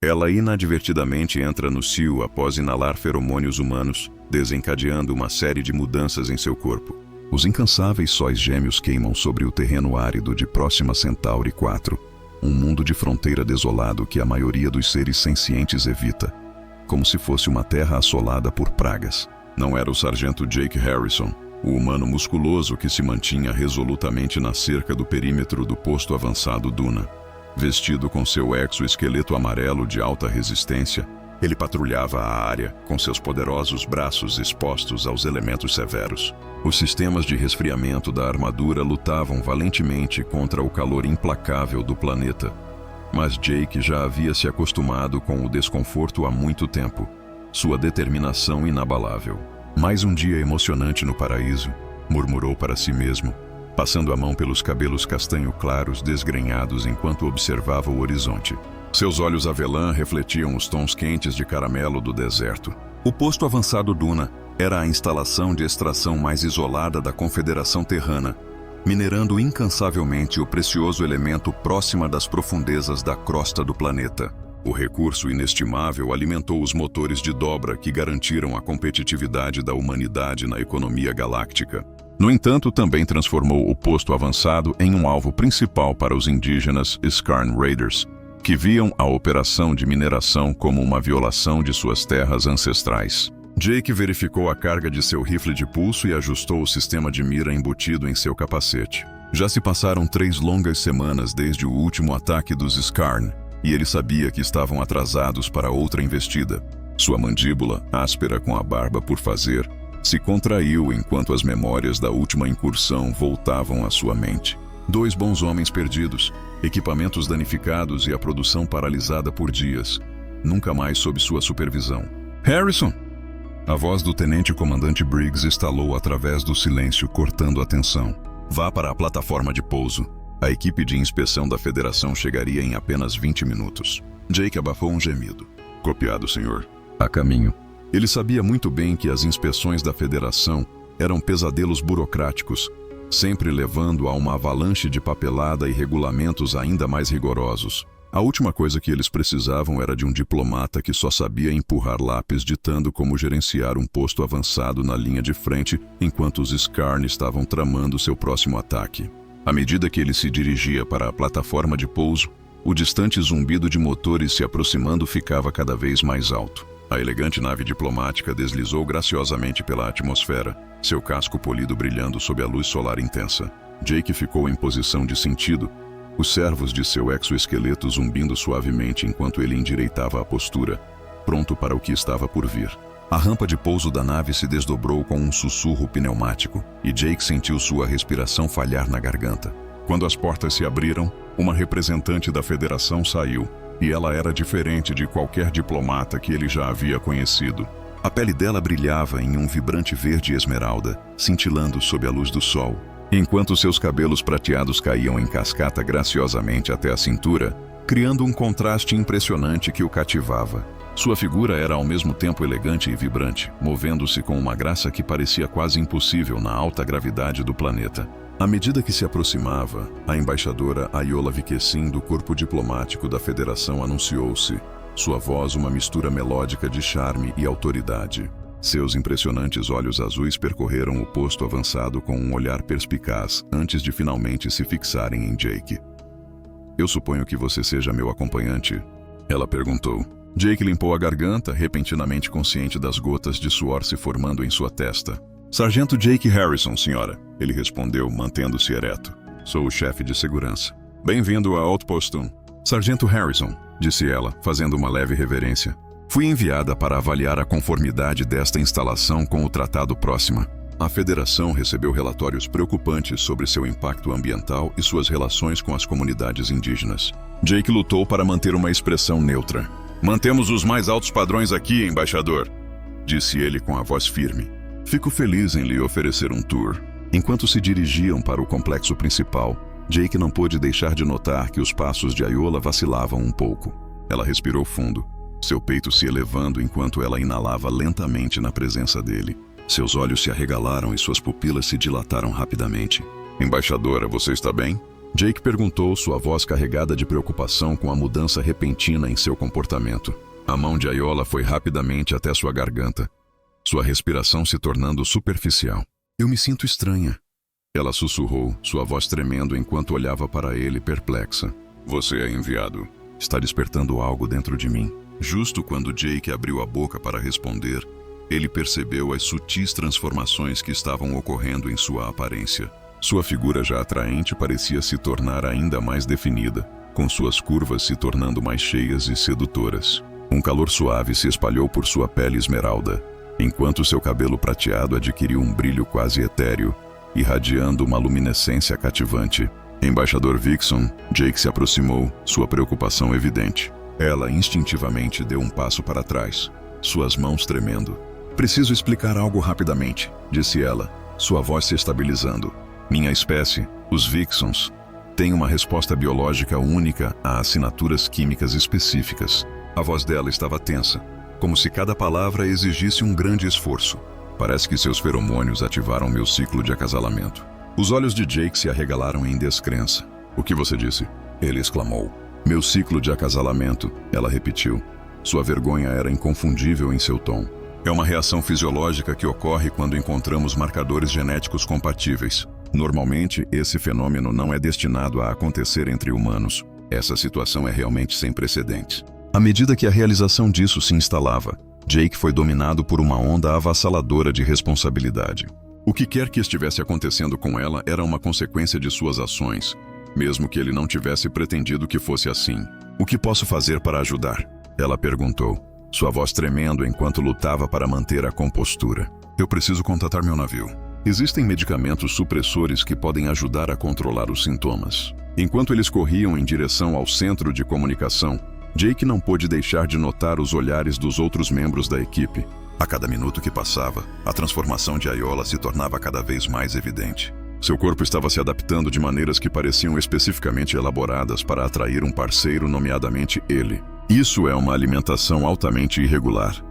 Ela inadvertidamente entra no cio após inalar feromônios humanos, desencadeando uma série de mudanças em seu corpo. Os incansáveis sóis gêmeos queimam sobre o terreno árido de Próxima Centauri 4, um mundo de fronteira desolado que a maioria dos seres sencientes evita, como se fosse uma terra assolada por pragas. Não era o sargento Jake Harrison, o humano musculoso que se mantinha resolutamente na cerca do perímetro do posto avançado Duna. Vestido com seu exoesqueleto amarelo de alta resistência, ele patrulhava a área com seus poderosos braços expostos aos elementos severos. Os sistemas de resfriamento da armadura lutavam valentemente contra o calor implacável do planeta. Mas Jake já havia se acostumado com o desconforto há muito tempo. Sua determinação inabalável. Mais um dia emocionante no paraíso, murmurou para si mesmo, passando a mão pelos cabelos castanho claros desgrenhados enquanto observava o horizonte. Seus olhos avelã refletiam os tons quentes de caramelo do deserto. O posto avançado Duna era a instalação de extração mais isolada da Confederação Terrana, minerando incansavelmente o precioso elemento próxima das profundezas da crosta do planeta. O recurso inestimável alimentou os motores de dobra que garantiram a competitividade da humanidade na economia galáctica. No entanto, também transformou o posto avançado em um alvo principal para os indígenas Skarn Raiders, que viam a operação de mineração como uma violação de suas terras ancestrais. Jake verificou a carga de seu rifle de pulso e ajustou o sistema de mira embutido em seu capacete. Já se passaram 3 longas semanas desde o último ataque dos Skarn, e ele sabia que estavam atrasados para outra investida. Sua mandíbula, áspera com a barba por fazer, se contraiu enquanto as memórias da última incursão voltavam à sua mente. 2 bons homens perdidos, equipamentos danificados e a produção paralisada por dias, nunca mais sob sua supervisão. Harrison! A voz do tenente-comandante Briggs estalou através do silêncio, cortando a tensão. Vá para a plataforma de pouso. A equipe de inspeção da Federação chegaria em apenas 20 minutos. Jake abafou um gemido. Copiado, senhor. A caminho. Ele sabia muito bem que as inspeções da Federação eram pesadelos burocráticos, sempre levando a uma avalanche de papelada e regulamentos ainda mais rigorosos. A última coisa que eles precisavam era de um diplomata que só sabia empurrar lápis ditando como gerenciar um posto avançado na linha de frente enquanto os Skarn estavam tramando seu próximo ataque. À medida que ele se dirigia para a plataforma de pouso, o distante zumbido de motores se aproximando ficava cada vez mais alto. A elegante nave diplomática deslizou graciosamente pela atmosfera, seu casco polido brilhando sob a luz solar intensa. Jake ficou em posição de sentido, os servos de seu exoesqueleto zumbindo suavemente enquanto ele endireitava a postura, pronto para o que estava por vir. A rampa de pouso da nave se desdobrou com um sussurro pneumático, e Jake sentiu sua respiração falhar na garganta. Quando as portas se abriram, uma representante da Federação saiu, e ela era diferente de qualquer diplomata que ele já havia conhecido. A pele dela brilhava em um vibrante verde esmeralda, cintilando sob a luz do sol, enquanto seus cabelos prateados caíam em cascata graciosamente até a cintura, criando um contraste impressionante que o cativava. Sua figura era ao mesmo tempo elegante e vibrante, movendo-se com uma graça que parecia quase impossível na alta gravidade do planeta. À medida que se aproximava, a embaixadora Ayola Viquesim do corpo diplomático da Federação anunciou-se, sua voz uma mistura melódica de charme e autoridade. Seus impressionantes olhos azuis percorreram o posto avançado com um olhar perspicaz antes de finalmente se fixarem em Jake. Eu suponho que você seja meu acompanhante? Ela perguntou. Jake limpou a garganta, repentinamente consciente das gotas de suor se formando em sua testa. Sargento Jake Harrison, senhora, ele respondeu, mantendo-se ereto. Sou o chefe de segurança. Bem-vindo a Outpost 1. Sargento Harrison, disse ela, fazendo uma leve reverência. Fui enviada para avaliar a conformidade desta instalação com o Tratado Próxima. A Federação recebeu relatórios preocupantes sobre seu impacto ambiental e suas relações com as comunidades indígenas. Jake lutou para manter uma expressão neutra. Mantemos os mais altos padrões aqui, embaixador, disse ele com a voz firme. Fico feliz em lhe oferecer um tour. Enquanto se dirigiam para o complexo principal, Jake não pôde deixar de notar que os passos de Ayola vacilavam um pouco. Ela respirou fundo, seu peito se elevando enquanto ela inalava lentamente na presença dele. Seus olhos se arregalaram e suas pupilas se dilataram rapidamente. Embaixadora, você está bem? Jake perguntou, sua voz carregada de preocupação com a mudança repentina em seu comportamento. A mão de Ayola foi rapidamente até sua garganta, sua respiração se tornando superficial. Eu me sinto estranha. Ela sussurrou, sua voz tremendo enquanto olhava para ele perplexa. Você é enviado. Está despertando algo dentro de mim. Justo quando Jake abriu a boca para responder, ele percebeu as sutis transformações que estavam ocorrendo em sua aparência. Sua figura já atraente parecia se tornar ainda mais definida, com suas curvas se tornando mais cheias e sedutoras. Um calor suave se espalhou por sua pele esmeralda, enquanto seu cabelo prateado adquiriu um brilho quase etéreo, irradiando uma luminescência cativante. Embaixador Vixen, Jake se aproximou, sua preocupação evidente. Ela instintivamente deu um passo para trás, suas mãos tremendo. Preciso explicar algo rapidamente, disse ela, sua voz se estabilizando. Minha espécie, os Vixens, tem uma resposta biológica única a assinaturas químicas específicas. A voz dela estava tensa, como se cada palavra exigisse um grande esforço. Parece que seus feromônios ativaram meu ciclo de acasalamento. Os olhos de Jake se arregalaram em descrença. O que você disse? Ele exclamou. Meu ciclo de acasalamento, ela repetiu. Sua vergonha era inconfundível em seu tom. É uma reação fisiológica que ocorre quando encontramos marcadores genéticos compatíveis. Normalmente, esse fenômeno não é destinado a acontecer entre humanos. Essa situação é realmente sem precedentes. À medida que a realização disso se instalava, Jake foi dominado por uma onda avassaladora de responsabilidade. O que quer que estivesse acontecendo com ela era uma consequência de suas ações, mesmo que ele não tivesse pretendido que fosse assim. O que posso fazer para ajudar? Ela perguntou, sua voz tremendo enquanto lutava para manter a compostura. Eu preciso contatar meu navio. Existem medicamentos supressores que podem ajudar a controlar os sintomas. Enquanto eles corriam em direção ao centro de comunicação, Jake não pôde deixar de notar os olhares dos outros membros da equipe. A cada minuto que passava, a transformação de Ayola se tornava cada vez mais evidente. Seu corpo estava se adaptando de maneiras que pareciam especificamente elaboradas para atrair um parceiro, nomeadamente ele. Isso é uma alimentação altamente irregular.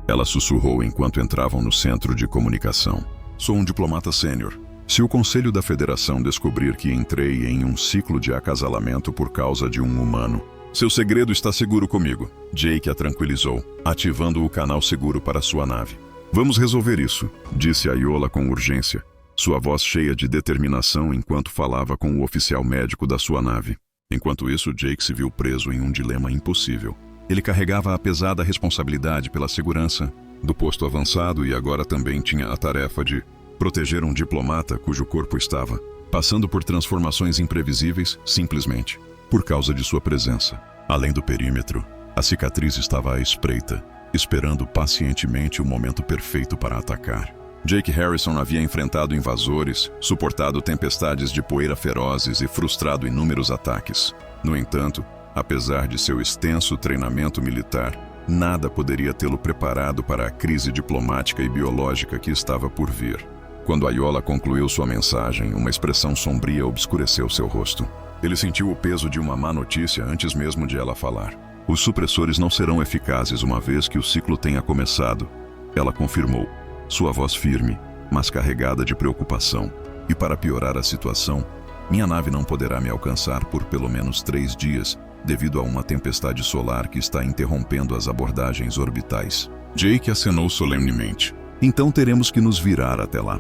Ela sussurrou enquanto entravam no centro de comunicação. Sou um diplomata sênior. Se o Conselho da Federação descobrir que entrei em um ciclo de acasalamento por causa de um humano, seu segredo está seguro comigo. Jake a tranquilizou, ativando o canal seguro para sua nave. Vamos resolver isso, disse Ayola com urgência, sua voz cheia de determinação enquanto falava com o oficial médico da sua nave. Enquanto isso, Jake se viu preso em um dilema impossível. Ele carregava a pesada responsabilidade pela segurança do posto avançado e agora também tinha a tarefa de proteger um diplomata cujo corpo estava passando por transformações imprevisíveis simplesmente por causa de sua presença. Além do perímetro, a cicatriz estava à espreita, esperando pacientemente o momento perfeito para atacar. Jake Harrison havia enfrentado invasores, suportado tempestades de poeira ferozes e frustrado inúmeros ataques. No entanto, apesar de seu extenso treinamento militar, nada poderia tê-lo preparado para a crise diplomática e biológica que estava por vir. Quando Ayola concluiu sua mensagem, uma expressão sombria obscureceu seu rosto. Ele sentiu o peso de uma má notícia antes mesmo de ela falar. Os supressores não serão eficazes uma vez que o ciclo tenha começado, ela confirmou, sua voz firme, mas carregada de preocupação. E para piorar a situação, minha nave não poderá me alcançar por pelo menos 3 dias, devido a uma tempestade solar que está interrompendo as abordagens orbitais. Jake acenou solenemente. Então teremos que nos virar até lá.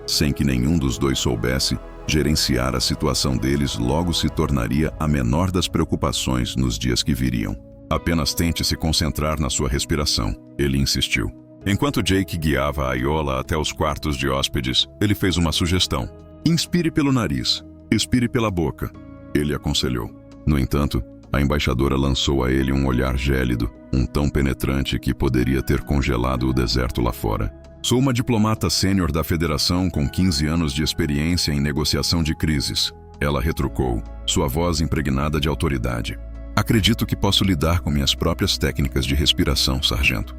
Sem que nenhum dos dois soubesse, gerenciar a situação deles logo se tornaria a menor das preocupações nos dias que viriam. Apenas tente se concentrar na sua respiração, ele insistiu. Enquanto Jake guiava a Ayola até os quartos de hóspedes, ele fez uma sugestão. Inspire pelo nariz, expire pela boca, ele aconselhou. No entanto, a embaixadora lançou a ele um olhar gélido, um tão penetrante que poderia ter congelado o deserto lá fora. Sou uma diplomata sênior da Federação com 15 anos de experiência em negociação de crises. Ela retrucou, sua voz impregnada de autoridade. Acredito que posso lidar com minhas próprias técnicas de respiração, sargento.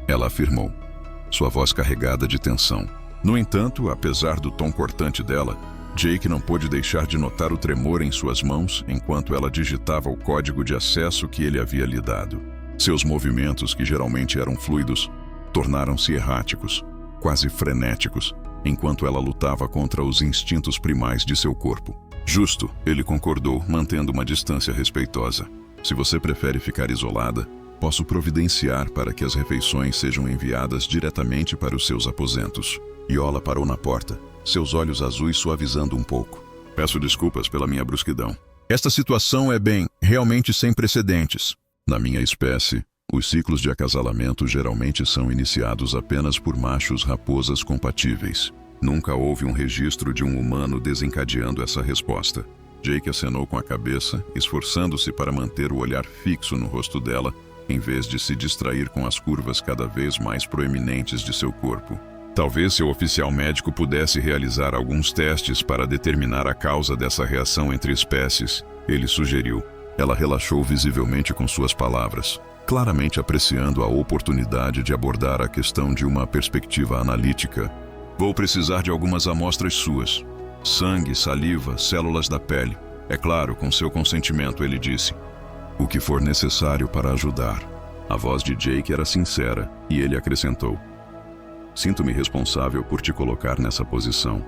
Ela afirmou, sua voz carregada de tensão. No entanto, apesar do tom cortante dela, Jake não pôde deixar de notar o tremor em suas mãos enquanto ela digitava o código de acesso que ele havia lhe dado. Seus movimentos, que geralmente eram fluidos, tornaram-se erráticos, quase frenéticos, enquanto ela lutava contra os instintos primais de seu corpo. Justo, ele concordou, mantendo uma distância respeitosa. Se você prefere ficar isolada, posso providenciar para que as refeições sejam enviadas diretamente para os seus aposentos. Iola parou na porta, seus olhos azuis suavizando um pouco. Peço desculpas pela minha brusquidão. Esta situação é realmente sem precedentes. Na minha espécie, os ciclos de acasalamento geralmente são iniciados apenas por machos raposas compatíveis. Nunca houve um registro de um humano desencadeando essa resposta. Jake acenou com a cabeça, esforçando-se para manter o olhar fixo no rosto dela, em vez de se distrair com as curvas cada vez mais proeminentes de seu corpo. Talvez seu oficial médico pudesse realizar alguns testes para determinar a causa dessa reação entre espécies, ele sugeriu. Ela relaxou visivelmente com suas palavras, claramente apreciando a oportunidade de abordar a questão de uma perspectiva analítica. Vou precisar de algumas amostras suas. Sangue, saliva, células da pele. É claro, com seu consentimento, ele disse. O que for necessário para ajudar. A voz de Jake era sincera, e ele acrescentou. Sinto-me responsável por te colocar nessa posição.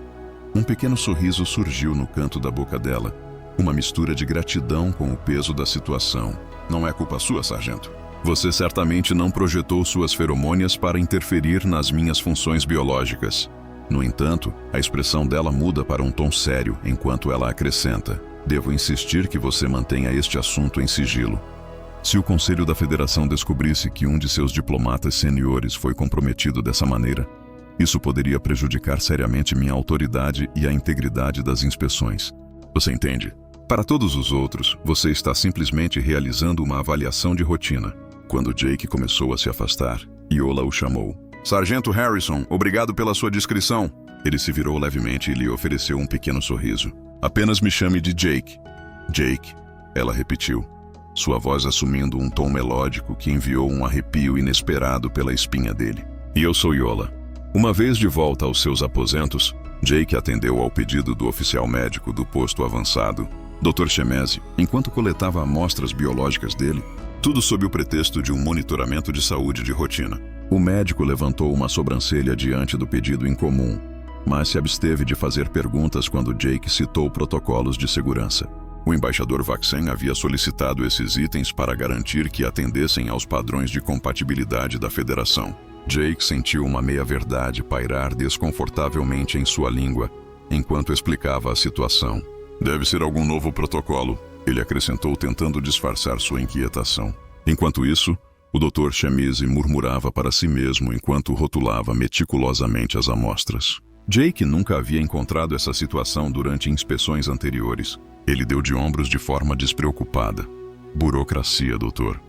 Um pequeno sorriso surgiu no canto da boca dela. Uma mistura de gratidão com o peso da situação. Não é culpa sua, sargento. Você certamente não projetou suas feromônias para interferir nas minhas funções biológicas. No entanto, a expressão dela muda para um tom sério enquanto ela acrescenta. Devo insistir que você mantenha este assunto em sigilo. Se o Conselho da Federação descobrisse que um de seus diplomatas seniores foi comprometido dessa maneira, isso poderia prejudicar seriamente minha autoridade e a integridade das inspeções. Você entende? Para todos os outros, você está simplesmente realizando uma avaliação de rotina. Quando Jake começou a se afastar, Iola o chamou. Sargento Harrison, obrigado pela sua discrição. Ele se virou levemente e lhe ofereceu um pequeno sorriso. Apenas me chame de Jake. Jake, ela repetiu, sua voz assumindo um tom melódico que enviou um arrepio inesperado pela espinha dele. E eu sou Iola. Uma vez de volta aos seus aposentos, Jake atendeu ao pedido do oficial médico do posto avançado, Dr. Chemese, enquanto coletava amostras biológicas dele, tudo sob o pretexto de um monitoramento de saúde de rotina. O médico levantou uma sobrancelha diante do pedido incomum, mas se absteve de fazer perguntas quando Jake citou protocolos de segurança. O embaixador Vaxen havia solicitado esses itens para garantir que atendessem aos padrões de compatibilidade da Federação. Jake sentiu uma meia-verdade pairar desconfortavelmente em sua língua, enquanto explicava a situação. Deve ser algum novo protocolo, ele acrescentou tentando disfarçar sua inquietação. Enquanto isso, o Dr. Chemese murmurava para si mesmo enquanto rotulava meticulosamente as amostras. Jake nunca havia encontrado essa situação durante inspeções anteriores. Ele deu de ombros de forma despreocupada. Burocracia, doutor.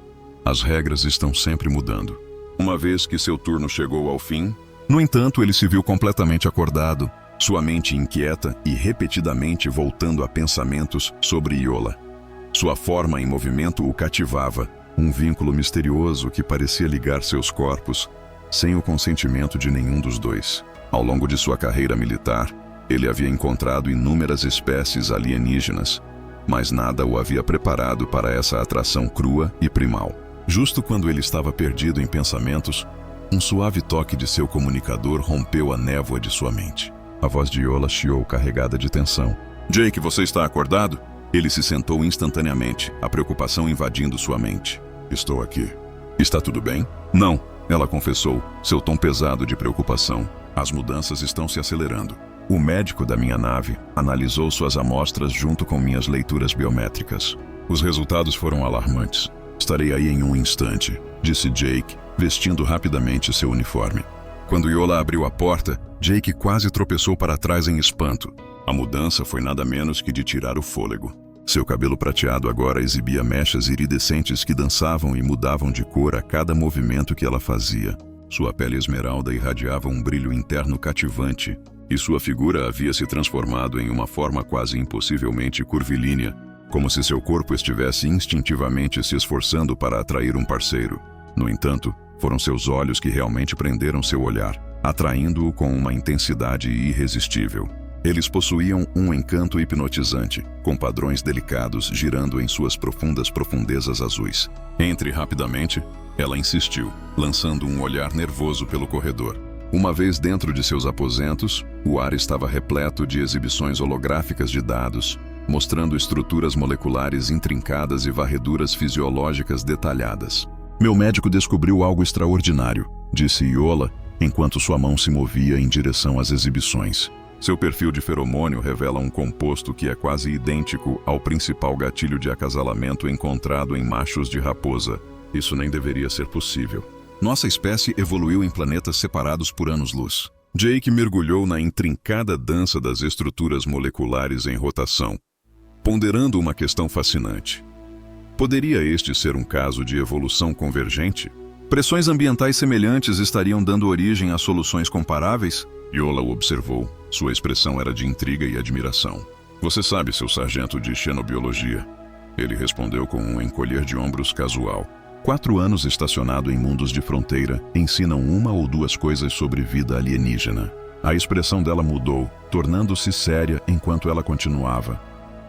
As regras estão sempre mudando. Uma vez que seu turno chegou ao fim, no entanto, ele se viu completamente acordado, sua mente inquieta e repetidamente voltando a pensamentos sobre Iola. Sua forma em movimento o cativava, um vínculo misterioso que parecia ligar seus corpos, sem o consentimento de nenhum dos dois. Ao longo de sua carreira militar, ele havia encontrado inúmeras espécies alienígenas, mas nada o havia preparado para essa atração crua e primal. Justo quando ele estava perdido em pensamentos, um suave toque de seu comunicador rompeu a névoa de sua mente. A voz de Iola chiou carregada de tensão. Jake, você está acordado? Ele se sentou instantaneamente, a preocupação invadindo sua mente. Estou aqui. Está tudo bem? Não, ela confessou, seu tom pesado de preocupação. As mudanças estão se acelerando. O médico da minha nave analisou suas amostras junto com minhas leituras biométricas. Os resultados foram alarmantes. Estarei aí em um instante, disse Jake, vestindo rapidamente seu uniforme. Quando Iola abriu a porta, Jake quase tropeçou para trás em espanto. A mudança foi nada menos que de tirar o fôlego. Seu cabelo prateado agora exibia mechas iridescentes que dançavam e mudavam de cor a cada movimento que ela fazia. Sua pele esmeralda irradiava um brilho interno cativante, e sua figura havia se transformado em uma forma quase impossivelmente curvilínea, como se seu corpo estivesse instintivamente se esforçando para atrair um parceiro. No entanto, foram seus olhos que realmente prenderam seu olhar, atraindo-o com uma intensidade irresistível. Eles possuíam um encanto hipnotizante, com padrões delicados girando em suas profundas profundezas azuis. Entre rapidamente, ela insistiu, lançando um olhar nervoso pelo corredor. Uma vez dentro de seus aposentos, o ar estava repleto de exibições holográficas de dados, mostrando estruturas moleculares intrincadas e varreduras fisiológicas detalhadas. Meu médico descobriu algo extraordinário, disse Iola, enquanto sua mão se movia em direção às exibições. Seu perfil de feromônio revela um composto que é quase idêntico ao principal gatilho de acasalamento encontrado em machos de raposa. Isso nem deveria ser possível. Nossa espécie evoluiu em planetas separados por anos-luz. Jake mergulhou na intrincada dança das estruturas moleculares em rotação, ponderando uma questão fascinante. Poderia este ser um caso de evolução convergente? Pressões ambientais semelhantes estariam dando origem a soluções comparáveis? Iola o observou. Sua expressão era de intriga e admiração. Você sabe, seu sargento de xenobiologia. Ele respondeu com um encolher de ombros casual. 4 anos estacionado em mundos de fronteira ensinam uma ou duas coisas sobre vida alienígena. A expressão dela mudou, tornando-se séria enquanto ela continuava.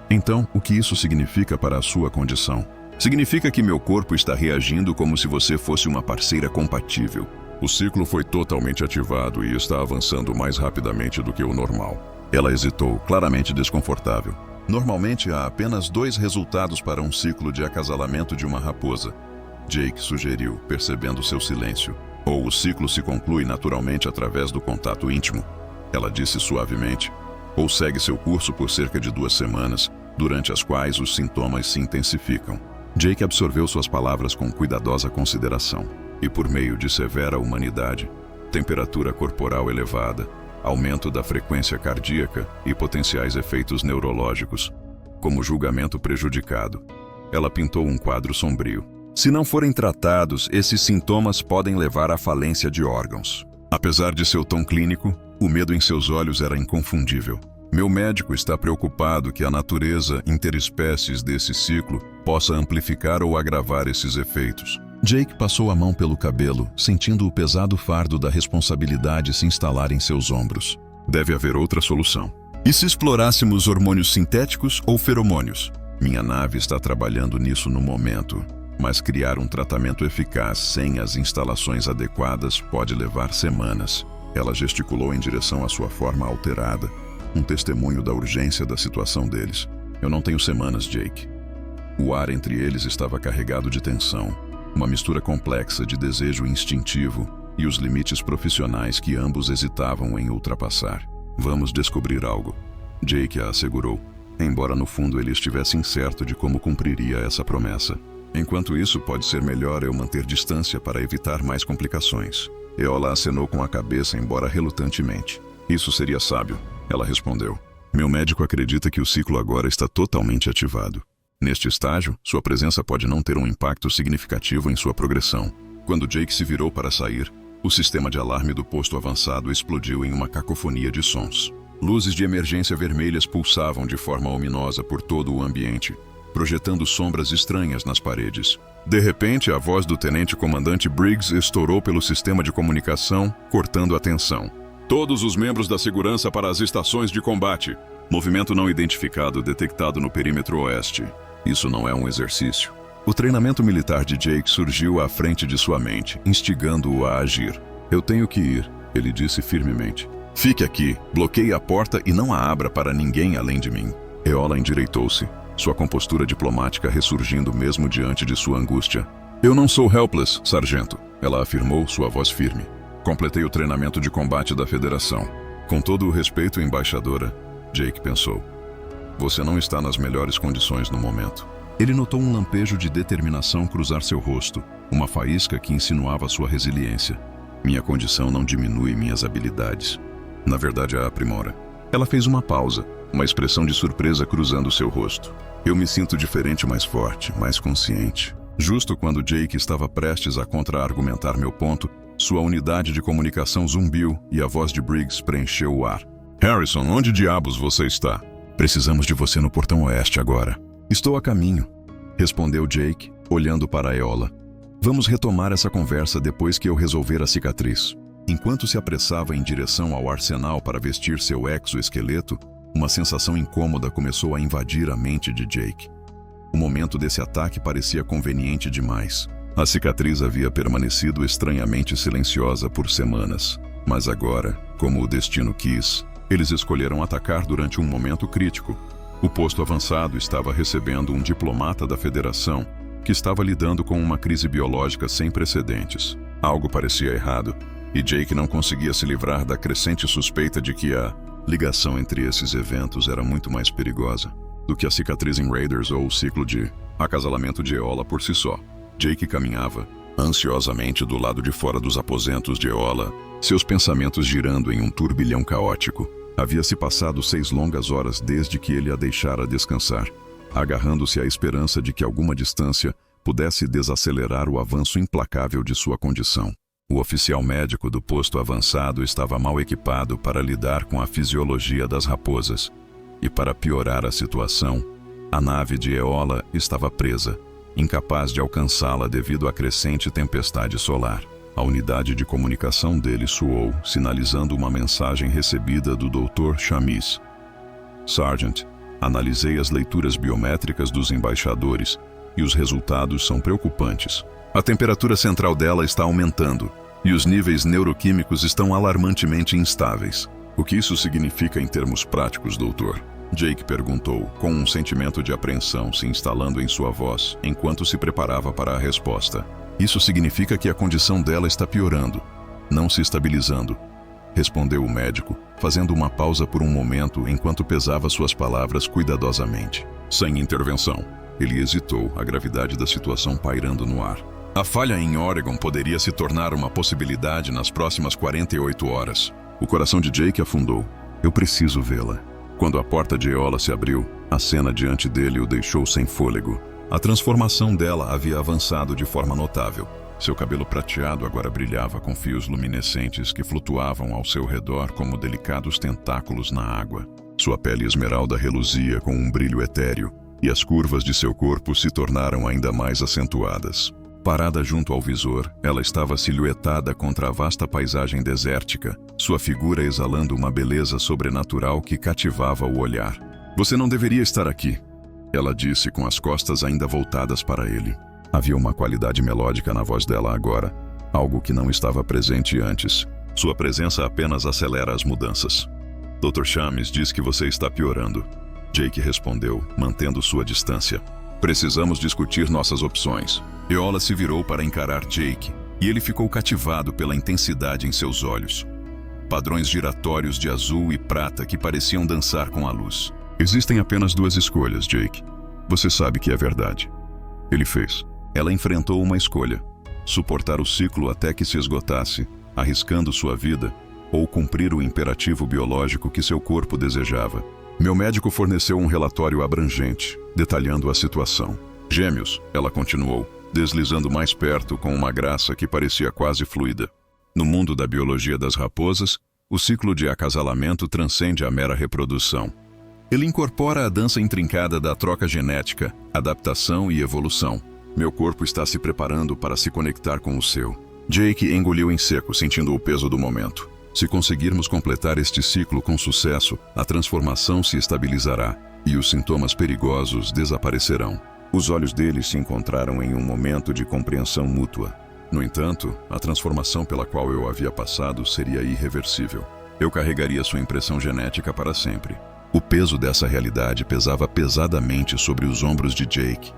Então, o que isso significa para a sua condição? Significa que meu corpo está reagindo como se você fosse uma parceira compatível. O ciclo foi totalmente ativado e está avançando mais rapidamente do que o normal. Ela hesitou, claramente desconfortável. Normalmente há apenas 2 resultados para um ciclo de acasalamento de uma raposa. Jake sugeriu, percebendo seu silêncio. Ou o ciclo se conclui naturalmente através do contato íntimo. Ela disse suavemente. Ou segue seu curso por cerca de 2 semanas, durante as quais os sintomas se intensificam. Jake absorveu suas palavras com cuidadosa consideração. E por meio de severa humanidade, temperatura corporal elevada, aumento da frequência cardíaca e potenciais efeitos neurológicos, como julgamento prejudicado. Ela pintou um quadro sombrio. Se não forem tratados, esses sintomas podem levar à falência de órgãos. Apesar de seu tom clínico, o medo em seus olhos era inconfundível. Meu médico está preocupado que a natureza interespécies desse ciclo possa amplificar ou agravar esses efeitos. Jake passou a mão pelo cabelo, sentindo o pesado fardo da responsabilidade se instalar em seus ombros. Deve haver outra solução. E se explorássemos hormônios sintéticos ou feromônios? Minha nave está trabalhando nisso no momento. Mas criar um tratamento eficaz sem as instalações adequadas pode levar semanas. Ela gesticulou em direção à sua forma alterada, um testemunho da urgência da situação deles. Eu não tenho semanas, Jake. O ar entre eles estava carregado de tensão, uma mistura complexa de desejo instintivo e os limites profissionais que ambos hesitavam em ultrapassar. Vamos descobrir algo, Jake a assegurou, embora no fundo ele estivesse incerto de como cumpriria essa promessa. Enquanto isso, pode ser melhor eu manter distância para evitar mais complicações. Iola acenou com a cabeça, embora relutantemente. Isso seria sábio, ela respondeu. Meu médico acredita que o ciclo agora está totalmente ativado. Neste estágio, sua presença pode não ter um impacto significativo em sua progressão. Quando Jake se virou para sair, o sistema de alarme do posto avançado explodiu em uma cacofonia de sons. Luzes de emergência vermelhas pulsavam de forma ominosa por todo o ambiente, projetando sombras estranhas nas paredes. De repente, a voz do tenente-comandante Briggs estourou pelo sistema de comunicação, cortando a tensão. Todos os membros da segurança para as estações de combate. Movimento não identificado detectado no perímetro oeste. Isso não é um exercício. O treinamento militar de Jake surgiu à frente de sua mente, instigando-o a agir. Eu tenho que ir, ele disse firmemente. Fique aqui, bloqueie a porta e não a abra para ninguém além de mim. Iola endireitou-se, sua compostura diplomática ressurgindo mesmo diante de sua angústia. Eu não sou helpless, sargento, ela afirmou, sua voz firme. Completei o treinamento de combate da Federação. Com todo o respeito, embaixadora, Jake pensou. Você não está nas melhores condições no momento. Ele notou um lampejo de determinação cruzar seu rosto, uma faísca que insinuava sua resiliência. Minha condição não diminui minhas habilidades. Na verdade, a aprimora. Ela fez uma pausa, uma expressão de surpresa cruzando seu rosto. Eu me sinto diferente, mais forte, mais consciente. Justo quando Jake estava prestes a contra-argumentar meu ponto, sua unidade de comunicação zumbiu e a voz de Briggs preencheu o ar. Harrison, onde diabos você está? Precisamos de você no portão oeste agora. Estou a caminho, respondeu Jake, olhando para Iola. Vamos retomar essa conversa depois que eu resolver a cicatriz. Enquanto se apressava em direção ao arsenal para vestir seu exoesqueleto, uma sensação incômoda começou a invadir a mente de Jake. O momento desse ataque parecia conveniente demais. A cicatriz havia permanecido estranhamente silenciosa por semanas, mas agora, como o destino quis, eles escolheram atacar durante um momento crítico. O posto avançado estava recebendo um diplomata da Federação que estava lidando com uma crise biológica sem precedentes. Algo parecia errado, e Jake não conseguia se livrar da crescente suspeita de que a ligação entre esses eventos era muito mais perigosa do que a cicatriz em Raiders ou o ciclo de acasalamento de Eola por si só. Jake caminhava ansiosamente do lado de fora dos aposentos de Eola, seus pensamentos girando em um turbilhão caótico. Havia-se passado 6 longas horas desde que ele a deixara descansar, agarrando-se à esperança de que alguma distância pudesse desacelerar o avanço implacável de sua condição. O oficial médico do posto avançado estava mal equipado para lidar com a fisiologia das raposas, e para piorar a situação, a nave de Eola estava presa, incapaz de alcançá-la devido à crescente tempestade solar. A unidade de comunicação dele soou, sinalizando uma mensagem recebida do Dr. Chamis. Sargent, analisei as leituras biométricas dos embaixadores e os resultados são preocupantes. A temperatura central dela está aumentando e os níveis neuroquímicos estão alarmantemente instáveis. O que isso significa em termos práticos, doutor? Jake perguntou, com um sentimento de apreensão se instalando em sua voz, enquanto se preparava para a resposta. Isso significa que a condição dela está piorando, não se estabilizando, respondeu o médico, fazendo uma pausa por um momento enquanto pesava suas palavras cuidadosamente. Sem intervenção. Ele hesitou, a gravidade da situação pairando no ar. A falha em Oregon poderia se tornar uma possibilidade nas próximas 48 horas. O coração de Jake afundou. Eu preciso vê-la. Quando a porta de Eola se abriu, a cena diante dele o deixou sem fôlego. A transformação dela havia avançado de forma notável. Seu cabelo prateado agora brilhava com fios luminescentes que flutuavam ao seu redor como delicados tentáculos na água. Sua pele esmeralda reluzia com um brilho etéreo, e as curvas de seu corpo se tornaram ainda mais acentuadas. Parada junto ao visor, ela estava silhuetada contra a vasta paisagem desértica, sua figura exalando uma beleza sobrenatural que cativava o olhar. Você não deveria estar aqui, ela disse com as costas ainda voltadas para ele. Havia uma qualidade melódica na voz dela agora, algo que não estava presente antes. Sua presença apenas acelera as mudanças. Dr. Chamis diz que você está piorando. Jake respondeu, mantendo sua distância. Precisamos discutir nossas opções. Eola se virou para encarar Jake, e ele ficou cativado pela intensidade em seus olhos. Padrões giratórios de azul e prata que pareciam dançar com a luz. Existem apenas 2 escolhas, Jake. Você sabe que é verdade. Ele fez. Ela enfrentou uma escolha. Suportar o ciclo até que se esgotasse, arriscando sua vida, ou cumprir o imperativo biológico que seu corpo desejava. Meu médico forneceu um relatório abrangente, detalhando a situação. Gêmeos, ela continuou, deslizando mais perto com uma graça que parecia quase fluida. No mundo da biologia das raposas, o ciclo de acasalamento transcende a mera reprodução. Ele incorpora a dança intrincada da troca genética, adaptação e evolução. Meu corpo está se preparando para se conectar com o seu. Jake engoliu em seco, sentindo o peso do momento. Se conseguirmos completar este ciclo com sucesso, a transformação se estabilizará e os sintomas perigosos desaparecerão. Os olhos deles se encontraram em um momento de compreensão mútua. No entanto, a transformação pela qual eu havia passado seria irreversível. Eu carregaria sua impressão genética para sempre. O peso dessa realidade pesava pesadamente sobre os ombros de Jake.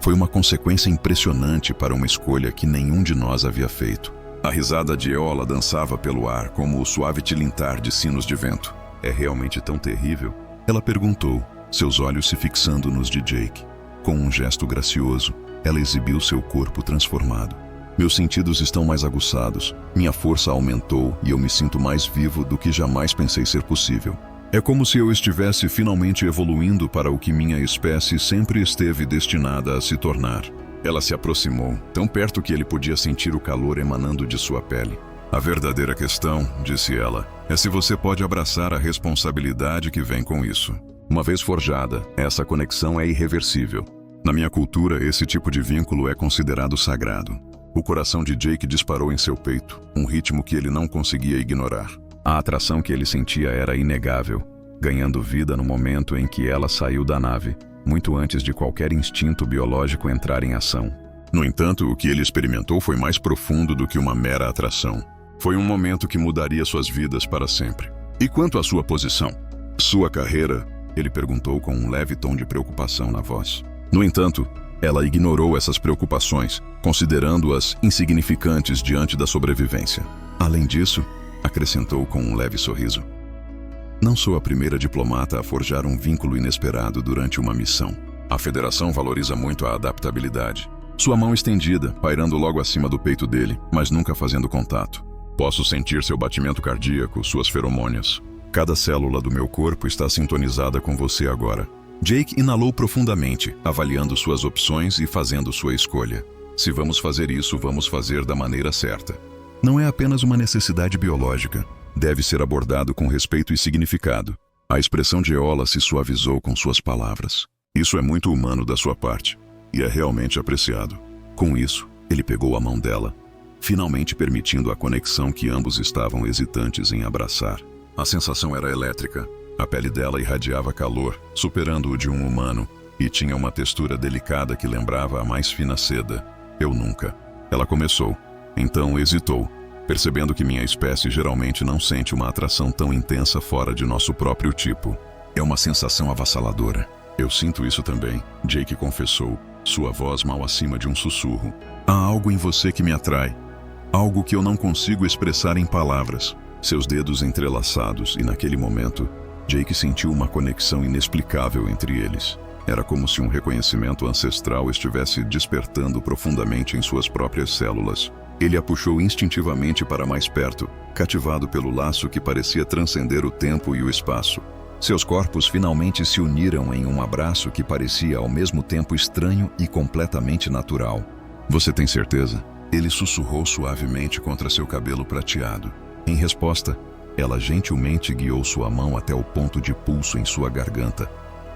Foi uma consequência impressionante para uma escolha que nenhum de nós havia feito. A risada de Eola dançava pelo ar como o suave tilintar de sinos de vento. É realmente tão terrível? Ela perguntou, seus olhos se fixando nos de Jake. Com um gesto gracioso, ela exibiu seu corpo transformado. Meus sentidos estão mais aguçados, minha força aumentou e eu me sinto mais vivo do que jamais pensei ser possível. É como se eu estivesse finalmente evoluindo para o que minha espécie sempre esteve destinada a se tornar. Ela se aproximou, tão perto que ele podia sentir o calor emanando de sua pele. A verdadeira questão, disse ela, é se você pode abraçar a responsabilidade que vem com isso. Uma vez forjada, essa conexão é irreversível. Na minha cultura, esse tipo de vínculo é considerado sagrado. O coração de Jake disparou em seu peito, um ritmo que ele não conseguia ignorar. A atração que ele sentia era inegável, ganhando vida no momento em que ela saiu da nave, muito antes de qualquer instinto biológico entrar em ação. No entanto, o que ele experimentou foi mais profundo do que uma mera atração. Foi um momento que mudaria suas vidas para sempre. E quanto à sua posição? Sua carreira, Ele perguntou com um leve tom de preocupação na voz. No entanto, ela ignorou essas preocupações, considerando-as insignificantes diante da sobrevivência. Além disso, acrescentou com um leve sorriso: não sou a primeira diplomata a forjar um vínculo inesperado durante uma missão. A Federação valoriza muito a adaptabilidade. Sua mão estendida, pairando logo acima do peito dele, mas nunca fazendo contato. Posso sentir seu batimento cardíaco, suas feromônias. Cada célula do meu corpo está sintonizada com você agora. Jake inalou profundamente, avaliando suas opções e fazendo sua escolha. Se vamos fazer isso, vamos fazer da maneira certa. Não é apenas uma necessidade biológica. Deve ser abordado com respeito e significado. A expressão de Eola se suavizou com suas palavras. Isso é muito humano da sua parte, e é realmente apreciado. Com isso, ele pegou a mão dela, finalmente permitindo a conexão que ambos estavam hesitantes em abraçar. A sensação era elétrica. A pele dela irradiava calor, superando o de um humano, e tinha uma textura delicada que lembrava a mais fina seda. Eu nunca. Ela começou, então hesitou, percebendo que minha espécie geralmente não sente uma atração tão intensa fora de nosso próprio tipo. É uma sensação avassaladora. Eu sinto isso também, Jake confessou, sua voz mal acima de um sussurro. Há algo em você que me atrai. Algo que eu não consigo expressar em palavras. Seus dedos entrelaçados e naquele momento, Jake sentiu uma conexão inexplicável entre eles. Era como se um reconhecimento ancestral estivesse despertando profundamente em suas próprias células. Ele a puxou instintivamente para mais perto, cativado pelo laço que parecia transcender o tempo e o espaço. Seus corpos finalmente se uniram em um abraço que parecia ao mesmo tempo estranho e completamente natural. Você tem certeza? Ele sussurrou suavemente contra seu cabelo prateado. Em resposta, ela gentilmente guiou sua mão até o ponto de pulso em sua garganta,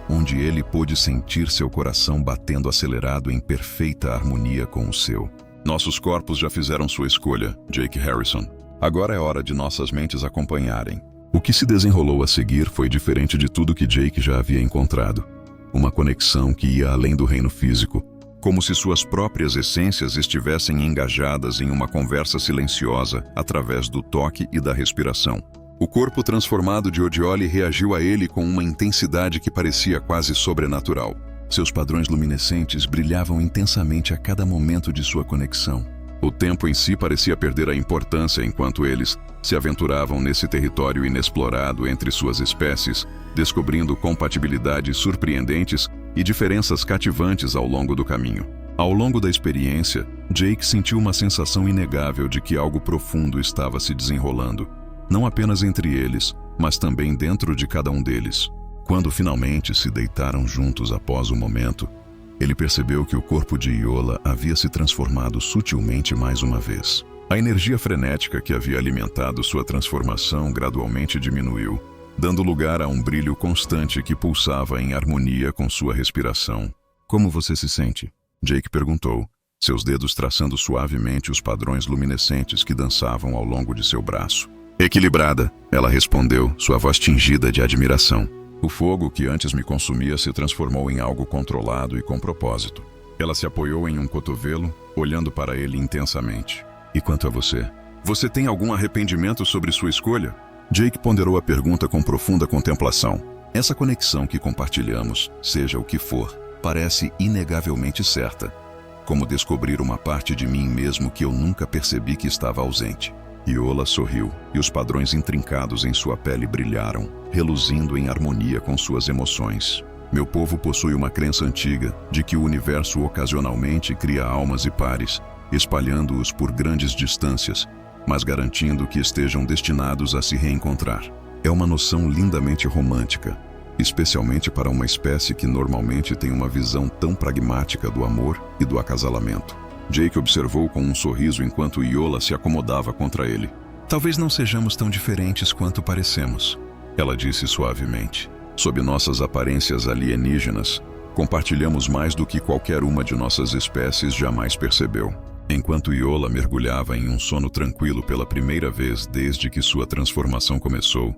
onde ele pôde sentir seu coração batendo acelerado em perfeita harmonia com o seu. Nossos corpos já fizeram sua escolha, Jake Harrison. Agora é hora de nossas mentes acompanharem. O que se desenrolou a seguir foi diferente de tudo que Jake já havia encontrado. Uma conexão que ia além do reino físico, como se suas próprias essências estivessem engajadas em uma conversa silenciosa através do toque e da respiração. O corpo transformado de Odiole reagiu a ele com uma intensidade que parecia quase sobrenatural. Seus padrões luminescentes brilhavam intensamente a cada momento de sua conexão. O tempo em si parecia perder a importância enquanto eles se aventuravam nesse território inexplorado entre suas espécies, descobrindo compatibilidades surpreendentes e diferenças cativantes ao longo do caminho. Ao longo da experiência, Jake sentiu uma sensação inegável de que algo profundo estava se desenrolando, não apenas entre eles, mas também dentro de cada um deles. Quando finalmente se deitaram juntos após o momento, ele percebeu que o corpo de Eola havia se transformado sutilmente mais uma vez. A energia frenética que havia alimentado sua transformação gradualmente diminuiu, dando lugar a um brilho constante que pulsava em harmonia com sua respiração. Como você se sente? Jake perguntou, seus dedos traçando suavemente os padrões luminescentes que dançavam ao longo de seu braço. Equilibrada, ela respondeu, sua voz tingida de admiração. O fogo que antes me consumia se transformou em algo controlado e com propósito. Ela se apoiou em um cotovelo, olhando para ele intensamente. E quanto a você? Você tem algum arrependimento sobre sua escolha? Jake ponderou a pergunta com profunda contemplação. Essa conexão que compartilhamos, seja o que for, parece inegavelmente certa. Como descobrir uma parte de mim mesmo que eu nunca percebi que estava ausente. Eola sorriu, e os padrões intrincados em sua pele brilharam, reluzindo em harmonia com suas emoções. Meu povo possui uma crença antiga de que o universo ocasionalmente cria almas e pares, espalhando-os por grandes distâncias, mas garantindo que estejam destinados a se reencontrar. É uma noção lindamente romântica, especialmente para uma espécie que normalmente tem uma visão tão pragmática do amor e do acasalamento. Jake observou com um sorriso enquanto Eola se acomodava contra ele. Talvez não sejamos tão diferentes quanto parecemos, ela disse suavemente. Sob nossas aparências alienígenas, compartilhamos mais do que qualquer uma de nossas espécies jamais percebeu. Enquanto Eola mergulhava em um sono tranquilo pela primeira vez desde que sua transformação começou,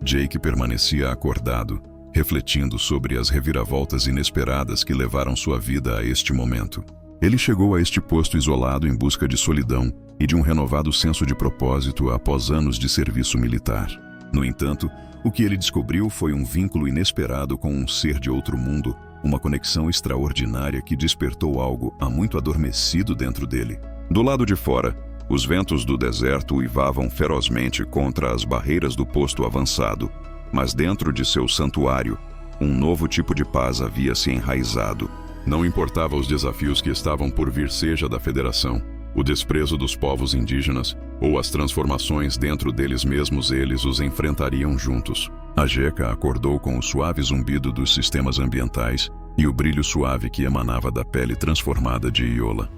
Jake permanecia acordado, refletindo sobre as reviravoltas inesperadas que levaram sua vida a este momento. Ele chegou a este posto isolado em busca de solidão e de um renovado senso de propósito após anos de serviço militar. No entanto, o que ele descobriu foi um vínculo inesperado com um ser de outro mundo, uma conexão extraordinária que despertou algo há muito adormecido dentro dele. Do lado de fora, os ventos do deserto uivavam ferozmente contra as barreiras do posto avançado, mas dentro de seu santuário, um novo tipo de paz havia se enraizado. Não importava os desafios que estavam por vir, seja da Federação, o desprezo dos povos indígenas ou as transformações dentro deles mesmos, eles os enfrentariam juntos. A Jeca acordou com o suave zumbido dos sistemas ambientais e o brilho suave que emanava da pele transformada de Iola.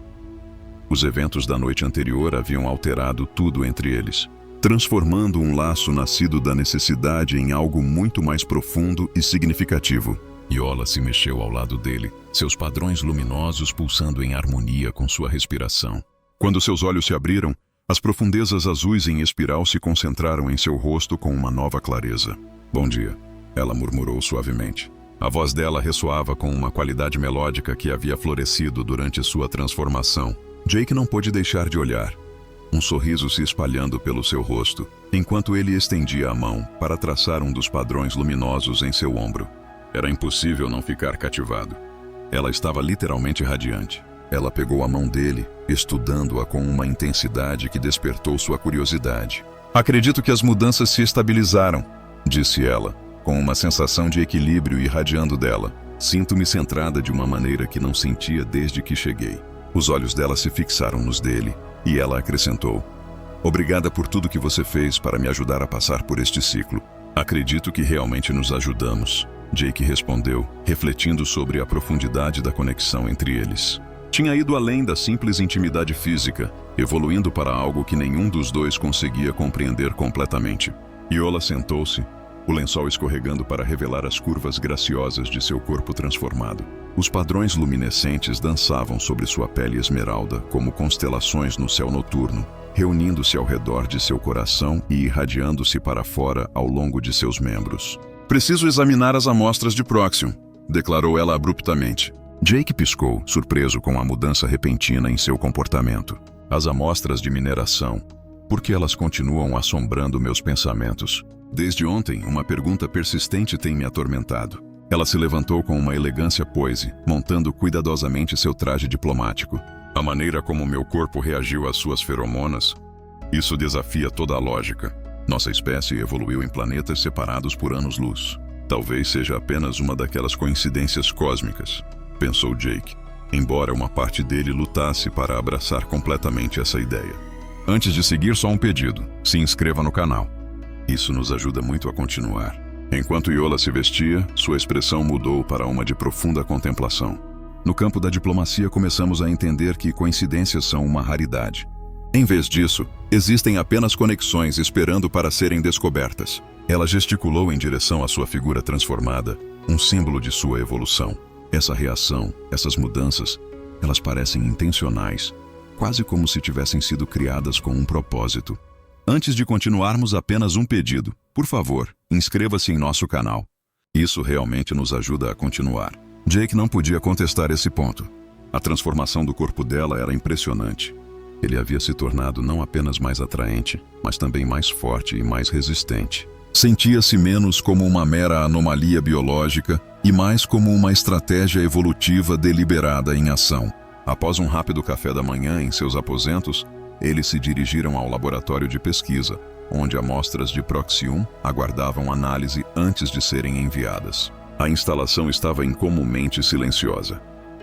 Os eventos da noite anterior haviam alterado tudo entre eles, transformando um laço nascido da necessidade em algo muito mais profundo e significativo. Iola se mexeu ao lado dele, seus padrões luminosos pulsando em harmonia com sua respiração. Quando seus olhos se abriram, as profundezas azuis em espiral se concentraram em seu rosto com uma nova clareza. "Bom dia", ela murmurou suavemente. A voz dela ressoava com uma qualidade melódica que havia florescido durante sua transformação. Jake não pôde deixar de olhar, um sorriso se espalhando pelo seu rosto, enquanto ele estendia a mão para traçar um dos padrões luminosos em seu ombro. Era impossível não ficar cativado. Ela estava literalmente radiante. Ela pegou a mão dele, estudando-a com uma intensidade que despertou sua curiosidade. "Acredito que as mudanças se estabilizaram", disse ela, com uma sensação de equilíbrio irradiando dela. "Sinto-me centrada de uma maneira que não sentia desde que cheguei." Os olhos dela se fixaram nos dele, e ela acrescentou: "Obrigada por tudo que você fez para me ajudar a passar por este ciclo." "Acredito que realmente nos ajudamos", Jake respondeu, refletindo sobre a profundidade da conexão entre eles. Tinha ido além da simples intimidade física, evoluindo para algo que nenhum dos dois conseguia compreender completamente. Iola sentou-se, o lençol escorregando para revelar as curvas graciosas de seu corpo transformado. Os padrões luminescentes dançavam sobre sua pele esmeralda como constelações no céu noturno, reunindo-se ao redor de seu coração e irradiando-se para fora ao longo de seus membros. "Preciso examinar as amostras de Proxium", declarou ela abruptamente. Jake piscou, surpreso com a mudança repentina em seu comportamento. "As amostras de mineração. Por que elas continuam assombrando meus pensamentos? Desde ontem, uma pergunta persistente tem me atormentado." Ela se levantou com uma elegância poise, montando cuidadosamente seu traje diplomático. "A maneira como meu corpo reagiu às suas feromonas, isso desafia toda a lógica. Nossa espécie evoluiu em planetas separados por anos-luz. Talvez seja apenas uma daquelas coincidências cósmicas", pensou Jake, embora uma parte dele lutasse para abraçar completamente essa ideia. "Antes de seguir, só um pedido: se inscreva no canal. Isso nos ajuda muito a continuar." Enquanto Iola se vestia, sua expressão mudou para uma de profunda contemplação. "No campo da diplomacia, começamos a entender que coincidências são uma raridade. Em vez disso, existem apenas conexões esperando para serem descobertas." Ela gesticulou em direção à sua figura transformada, um símbolo de sua evolução. Essa reação, essas mudanças, elas parecem intencionais, quase como se tivessem sido criadas com um propósito. "Antes de continuarmos, apenas um pedido. Por favor, inscreva-se em nosso canal. Isso realmente nos ajuda a continuar." Jake não podia contestar esse ponto. A transformação do corpo dela era impressionante. Ele havia se tornado não apenas mais atraente, mas também mais forte e mais resistente. Sentia-se menos como uma mera anomalia biológica e mais como uma estratégia evolutiva deliberada em ação. Após um rápido café da manhã em seus aposentos, eles se dirigiram ao laboratório de pesquisa, onde amostras de Proxium aguardavam análise antes de serem enviadas. A instalação estava incomumente silenciosa,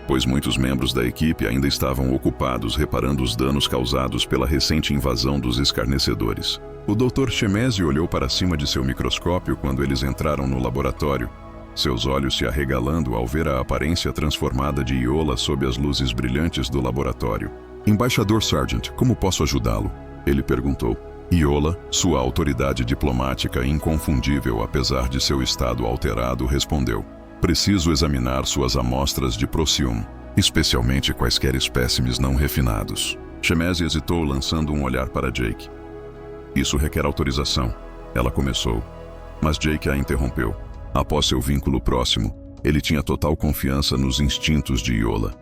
pois muitos membros da equipe ainda estavam ocupados reparando os danos causados pela recente invasão dos escarnecedores. O Dr. Shemesi olhou para cima de seu microscópio quando eles entraram no laboratório, seus olhos se arregalando ao ver a aparência transformada de Iola sob as luzes brilhantes do laboratório. "Embaixador Sargent, como posso ajudá-lo?" ele perguntou. Iola, sua autoridade diplomática inconfundível apesar de seu estado alterado, respondeu: "Preciso examinar suas amostras de Proxium, especialmente quaisquer espécimes não refinados." Shemesi hesitou, lançando um olhar para Jake. "Isso requer autorização", ela começou, mas Jake a interrompeu. Após seu vínculo próximo, ele tinha total confiança nos instintos de Iola.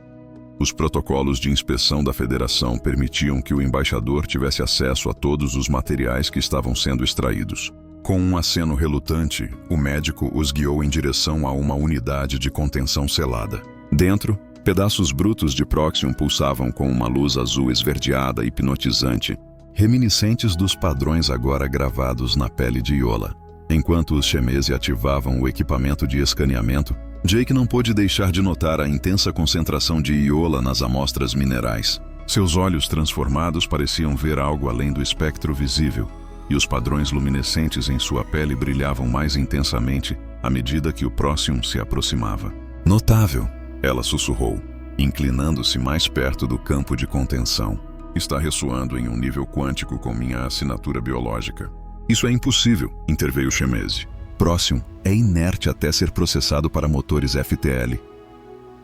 Os protocolos de inspeção da Federação permitiam que o embaixador tivesse acesso a todos os materiais que estavam sendo extraídos. Com um aceno relutante, o médico os guiou em direção a uma unidade de contenção selada. Dentro, pedaços brutos de Proxium pulsavam com uma luz azul esverdeada e hipnotizante, reminiscentes dos padrões agora gravados na pele de Iola. Enquanto os Shemezi ativavam o equipamento de escaneamento, Jake não pôde deixar de notar a intensa concentração de Iola nas amostras minerais. Seus olhos transformados pareciam ver algo além do espectro visível, e os padrões luminescentes em sua pele brilhavam mais intensamente à medida que o Proxium se aproximava. Notável, ela sussurrou, inclinando-se mais perto do campo de contenção. Está ressoando em um nível quântico com minha assinatura biológica. Isso é impossível, interveio Shemezi. Proxium é inerte até ser processado para motores FTL.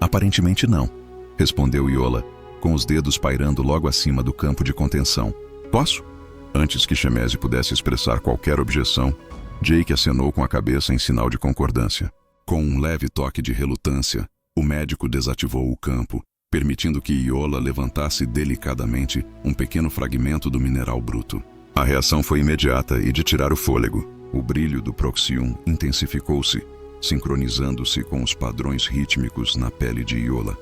Aparentemente não, respondeu Iola, com os dedos pairando logo acima do campo de contenção. Posso? Antes que Shemezi pudesse expressar qualquer objeção, Jake acenou com a cabeça em sinal de concordância. Com um leve toque de relutância, o médico desativou o campo, permitindo que Iola levantasse delicadamente um pequeno fragmento do mineral bruto. A reação foi imediata e de tirar o fôlego. O brilho do Proxium intensificou-se, sincronizando-se com os padrões rítmicos na pele de Iola.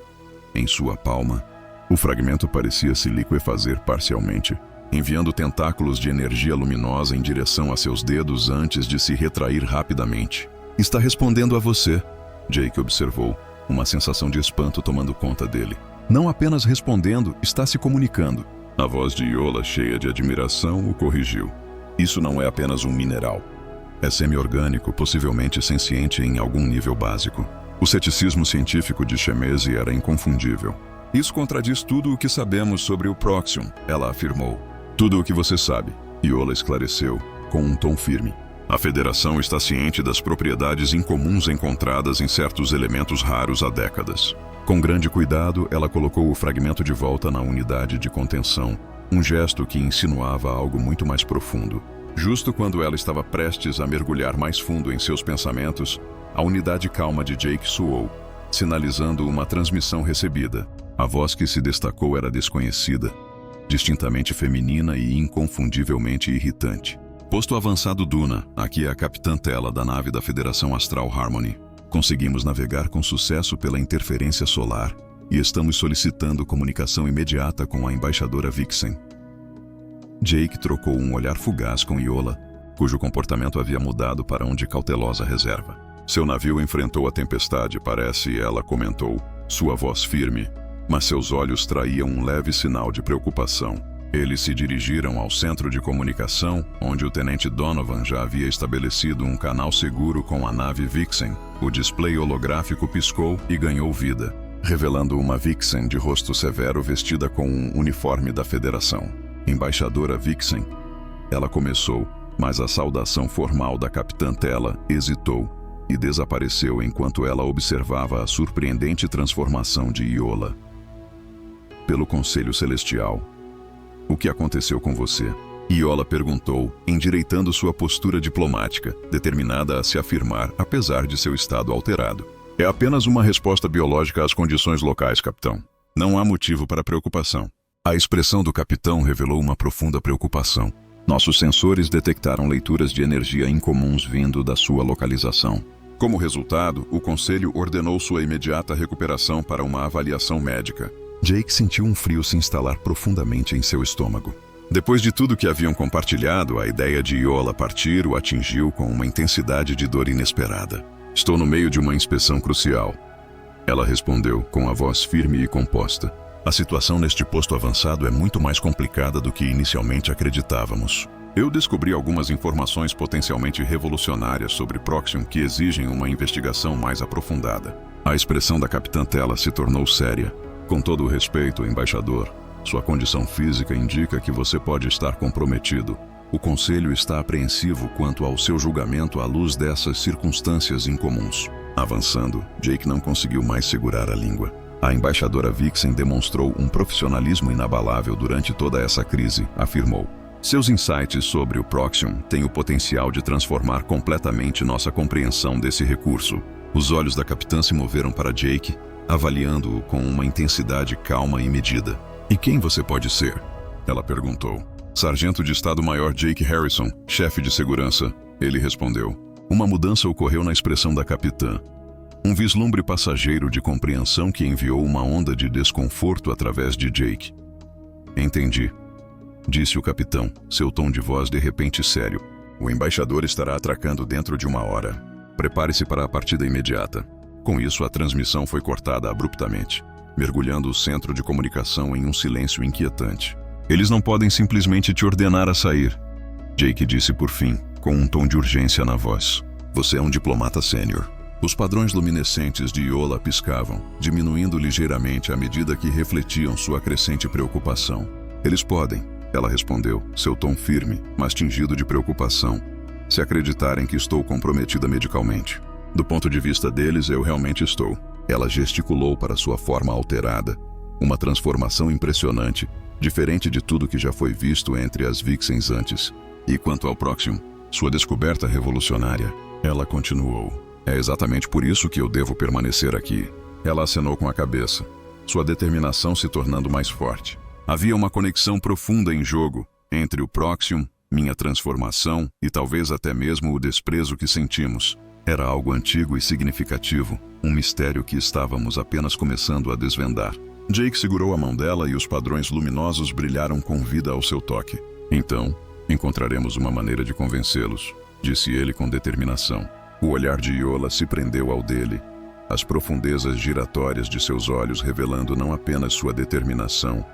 Em sua palma, o fragmento parecia se liquefazer parcialmente, enviando tentáculos de energia luminosa em direção a seus dedos antes de se retrair rapidamente. Está respondendo a você, Jake observou, uma sensação de espanto tomando conta dele. Não apenas respondendo, está se comunicando. A voz de Iola, cheia de admiração, o corrigiu. Isso não é apenas um mineral. É semi-orgânico, possivelmente senciente em algum nível básico. O ceticismo científico de Shemezi era inconfundível. Isso contradiz tudo o que sabemos sobre o Proxium, ela afirmou. Tudo o que você sabe, Iola esclareceu, com um tom firme. A Federação está ciente das propriedades incomuns encontradas em certos elementos raros há décadas. Com grande cuidado, ela colocou o fragmento de volta na unidade de contenção, um gesto que insinuava algo muito mais profundo. Justo quando ela estava prestes a mergulhar mais fundo em seus pensamentos, a unidade calma de Jake soou, sinalizando uma transmissão recebida. A voz que se destacou era desconhecida, distintamente feminina e inconfundivelmente irritante. Posto avançado Duna, aqui é a Capitã Tela da nave da Federação Astral Harmony. Conseguimos navegar com sucesso pela interferência solar e estamos solicitando comunicação imediata com a embaixadora Vixen. Jake trocou um olhar fugaz com Iola, cujo comportamento havia mudado para um de cautelosa reserva. Seu navio enfrentou a tempestade, parece, ela comentou, sua voz firme, mas seus olhos traíam um leve sinal de preocupação. Eles se dirigiram ao centro de comunicação, onde o tenente Donovan já havia estabelecido um canal seguro com a nave Vixen. O display holográfico piscou e ganhou vida, revelando uma Vixen de rosto severo vestida com um uniforme da Federação. Embaixadora Vixen, ela começou, mas a saudação formal da Capitã Tela hesitou e desapareceu enquanto ela observava a surpreendente transformação de Iola. Pelo Conselho Celestial. O que aconteceu com você? Iola perguntou, endireitando sua postura diplomática, determinada a se afirmar apesar de seu estado alterado. É apenas uma resposta biológica às condições locais, capitão. Não há motivo para preocupação. A expressão do capitão revelou uma profunda preocupação. Nossos sensores detectaram leituras de energia incomuns vindo da sua localização. Como resultado, o Conselho ordenou sua imediata recuperação para uma avaliação médica. Jake sentiu um frio se instalar profundamente em seu estômago. Depois de tudo que haviam compartilhado, a ideia de Iola partir o atingiu com uma intensidade de dor inesperada. Estou no meio de uma inspeção crucial. Ela respondeu com a voz firme e composta. A situação neste posto avançado é muito mais complicada do que inicialmente acreditávamos. Eu descobri algumas informações potencialmente revolucionárias sobre Proxium que exigem uma investigação mais aprofundada. A expressão da Capitã Tela se tornou séria. Com todo o respeito, embaixador, sua condição física indica que você pode estar comprometido. O Conselho está apreensivo quanto ao seu julgamento à luz dessas circunstâncias incomuns. Avançando, Jake não conseguiu mais segurar a língua. A embaixadora Vixen demonstrou um profissionalismo inabalável durante toda essa crise, afirmou. Seus insights sobre o Proxium têm o potencial de transformar completamente nossa compreensão desse recurso. Os olhos da capitã se moveram para Jake, avaliando-o com uma intensidade calma e medida. E quem você pode ser? Ela perguntou. Sargento de Estado-Maior Jake Harrison, chefe de segurança. Ele respondeu. Uma mudança ocorreu na expressão da capitã. Um vislumbre passageiro de compreensão que enviou uma onda de desconforto através de Jake. Entendi, disse o capitão, seu tom de voz de repente sério. O embaixador estará atracando dentro de 1 hora. Prepare-se para a partida imediata. Com isso, a transmissão foi cortada abruptamente, mergulhando o centro de comunicação em um silêncio inquietante. Eles não podem simplesmente te ordenar a sair, Jake disse por fim, com um tom de urgência na voz. Você é um diplomata sênior. Os padrões luminescentes de Yola piscavam, diminuindo ligeiramente à medida que refletiam sua crescente preocupação. Eles podem, ela respondeu, seu tom firme, mas tingido de preocupação, se acreditarem que estou comprometida medicalmente. Do ponto de vista deles, eu realmente estou. Ela gesticulou para sua forma alterada, uma transformação impressionante, diferente de tudo que já foi visto entre as Vixens antes. E quanto ao Proxium, sua descoberta revolucionária, ela continuou. É exatamente por isso que eu devo permanecer aqui. Ela acenou com a cabeça, sua determinação se tornando mais forte. Havia uma conexão profunda em jogo entre o Proxium, minha transformação e talvez até mesmo o desprezo que sentimos. Era algo antigo e significativo, um mistério que estávamos apenas começando a desvendar. Jake segurou a mão dela e os padrões luminosos brilharam com vida ao seu toque. Então, encontraremos uma maneira de convencê-los, disse ele com determinação. O olhar de Yola se prendeu ao dele, as profundezas giratórias de seus olhos revelando não apenas sua determinação,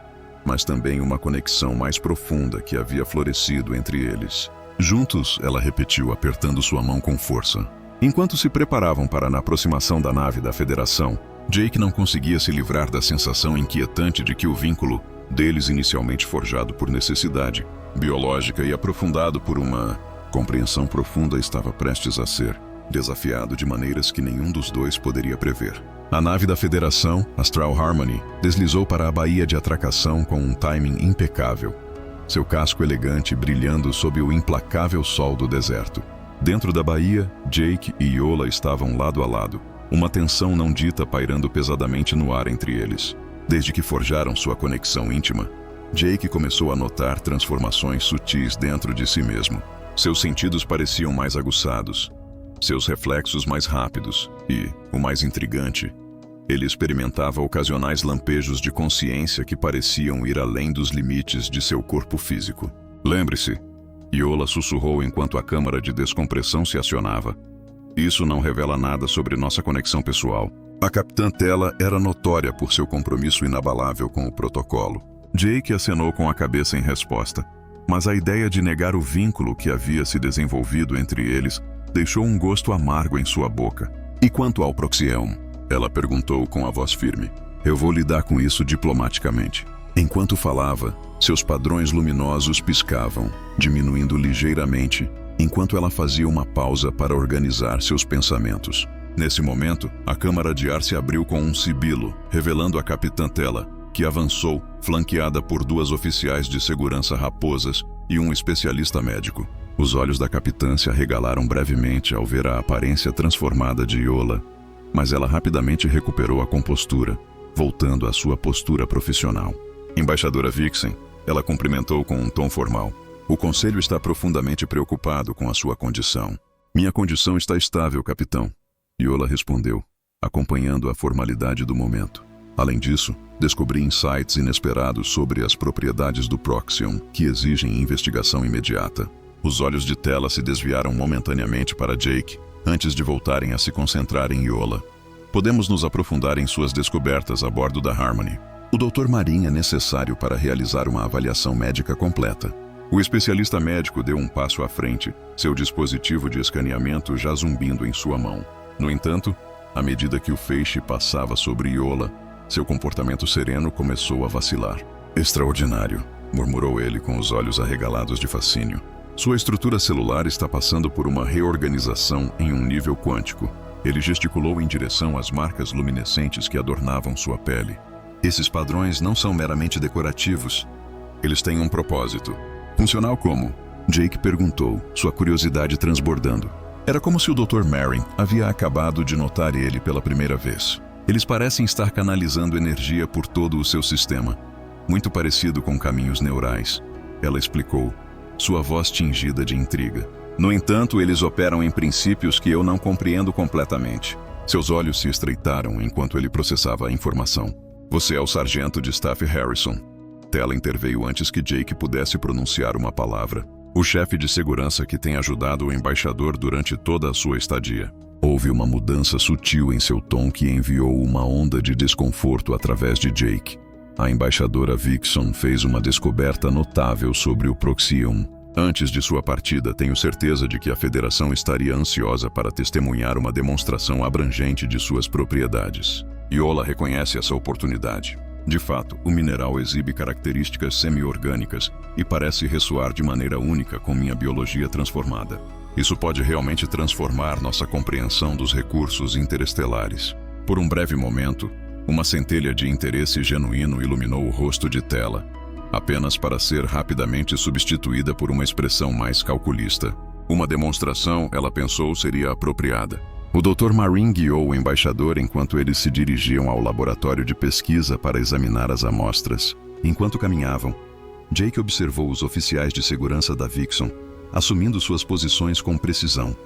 mas também uma conexão mais profunda que havia florescido entre eles. Juntos, ela repetiu, apertando sua mão com força. Enquanto se preparavam para a aproximação da nave da Federação, Jake não conseguia se livrar da sensação inquietante de que o vínculo deles, inicialmente forjado por necessidade biológica e aprofundado por uma compreensão profunda, estava prestes a ser desafiado de maneiras que nenhum dos dois poderia prever. A nave da Federação, Astral Harmony, deslizou para a baía de atracação com um timing impecável, seu casco elegante brilhando sob o implacável sol do deserto. Dentro da baía, Jake e Yola estavam lado a lado, uma tensão não dita pairando pesadamente no ar entre eles. Desde que forjaram sua conexão íntima, Jake começou a notar transformações sutis dentro de si mesmo. Seus sentidos pareciam mais aguçados, seus reflexos mais rápidos e, o mais intrigante, ele experimentava ocasionais lampejos de consciência que pareciam ir além dos limites de seu corpo físico. Lembre-se, Yola sussurrou enquanto a câmara de descompressão se acionava. Isso não revela nada sobre nossa conexão pessoal. A capitã Tela era notória por seu compromisso inabalável com o protocolo. Jake acenou com a cabeça em resposta, mas a ideia de negar o vínculo que havia se desenvolvido entre eles deixou um gosto amargo em sua boca. E quanto ao Proxium? Ela perguntou com a voz firme. Eu vou lidar com isso diplomaticamente. Enquanto falava, seus padrões luminosos piscavam, diminuindo ligeiramente, enquanto ela fazia uma pausa para organizar seus pensamentos. Nesse momento, a câmara de ar se abriu com um sibilo, revelando a capitã Tela, que avançou, flanqueada por 2 oficiais de segurança raposas e um especialista médico. Os olhos da capitã se arregalaram brevemente ao ver a aparência transformada de Yola, mas ela rapidamente recuperou a compostura, voltando à sua postura profissional. Embaixadora Vixen, ela cumprimentou com um tom formal. O conselho está profundamente preocupado com a sua condição. Minha condição está estável, capitão, Yola respondeu, acompanhando a formalidade do momento. Além disso, descobri insights inesperados sobre as propriedades do Proxium que exigem investigação imediata. Os olhos de Tela se desviaram momentaneamente para Jake, antes de voltarem a se concentrar em Yola. Podemos nos aprofundar em suas descobertas a bordo da Harmony. O Dr. Marin é necessário para realizar uma avaliação médica completa. O especialista médico deu um passo à frente, seu dispositivo de escaneamento já zumbindo em sua mão. No entanto, à medida que o feixe passava sobre Yola, seu comportamento sereno começou a vacilar. Extraordinário, murmurou ele com os olhos arregalados de fascínio. Sua estrutura celular está passando por uma reorganização em um nível quântico. Ele gesticulou em direção às marcas luminescentes que adornavam sua pele. Esses padrões não são meramente decorativos. Eles têm um propósito. Funcional como? Jake perguntou, sua curiosidade transbordando. Era como se o Dr. Marin havia acabado de notar ele pela primeira vez. Eles parecem estar canalizando energia por todo o seu sistema, muito parecido com caminhos neurais. Ela explicou, sua voz tingida de intriga. No entanto, eles operam em princípios que eu não compreendo completamente. Seus olhos se estreitaram enquanto ele processava a informação. Você é o sargento de staff Harrison. Tela interveio antes que Jake pudesse pronunciar uma palavra. O chefe de segurança que tem ajudado o embaixador durante toda a sua estadia. Houve uma mudança sutil em seu tom que enviou uma onda de desconforto através de Jake. A embaixadora Vixon fez uma descoberta notável sobre o Proxion. Antes de sua partida, tenho certeza de que a Federação estaria ansiosa para testemunhar uma demonstração abrangente de suas propriedades. Iola reconhece essa oportunidade. De fato, o mineral exibe características semi-orgânicas e parece ressoar de maneira única com minha biologia transformada. Isso pode realmente transformar nossa compreensão dos recursos interestelares. Por um breve momento, uma centelha de interesse genuíno iluminou o rosto de Tela, apenas para ser rapidamente substituída por uma expressão mais calculista. Uma demonstração, ela pensou, seria apropriada. O Dr. Marin guiou o embaixador enquanto eles se dirigiam ao laboratório de pesquisa para examinar as amostras. Enquanto caminhavam, Jake observou os oficiais de segurança da Vixon, assumindo suas posições com precisão,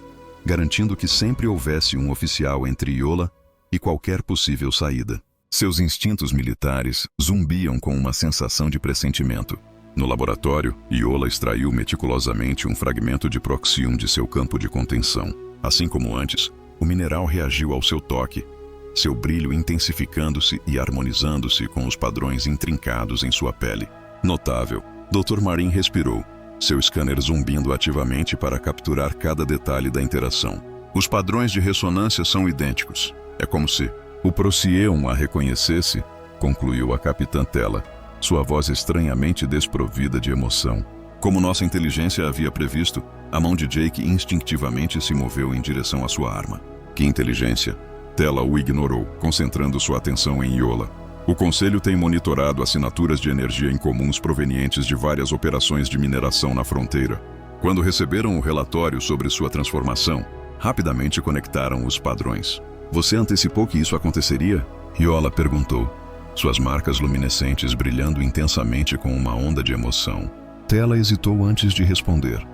garantindo que sempre houvesse um oficial entre Iola e qualquer possível saída. Seus instintos militares zumbiam com uma sensação de pressentimento. No laboratório, Iola extraiu meticulosamente um fragmento de Proxium de seu campo de contenção. Assim como antes, o mineral reagiu ao seu toque, seu brilho intensificando-se e harmonizando-se com os padrões intrincados em sua pele. Notável, Dr. Marin respirou, seu scanner zumbindo ativamente para capturar cada detalhe da interação. Os padrões de ressonância são idênticos. É como se o Procyon a reconhecesse, concluiu a capitã Tela, sua voz estranhamente desprovida de emoção. Como nossa inteligência havia previsto, a mão de Jake instintivamente se moveu em direção à sua arma. Que inteligência? Tela o ignorou, concentrando sua atenção em Iola. O Conselho tem monitorado assinaturas de energia incomuns provenientes de várias operações de mineração na fronteira. Quando receberam o relatório sobre sua transformação, rapidamente conectaram os padrões. Você antecipou que isso aconteceria? Iola perguntou, suas marcas luminescentes brilhando intensamente com uma onda de emoção. Tela hesitou antes de responder.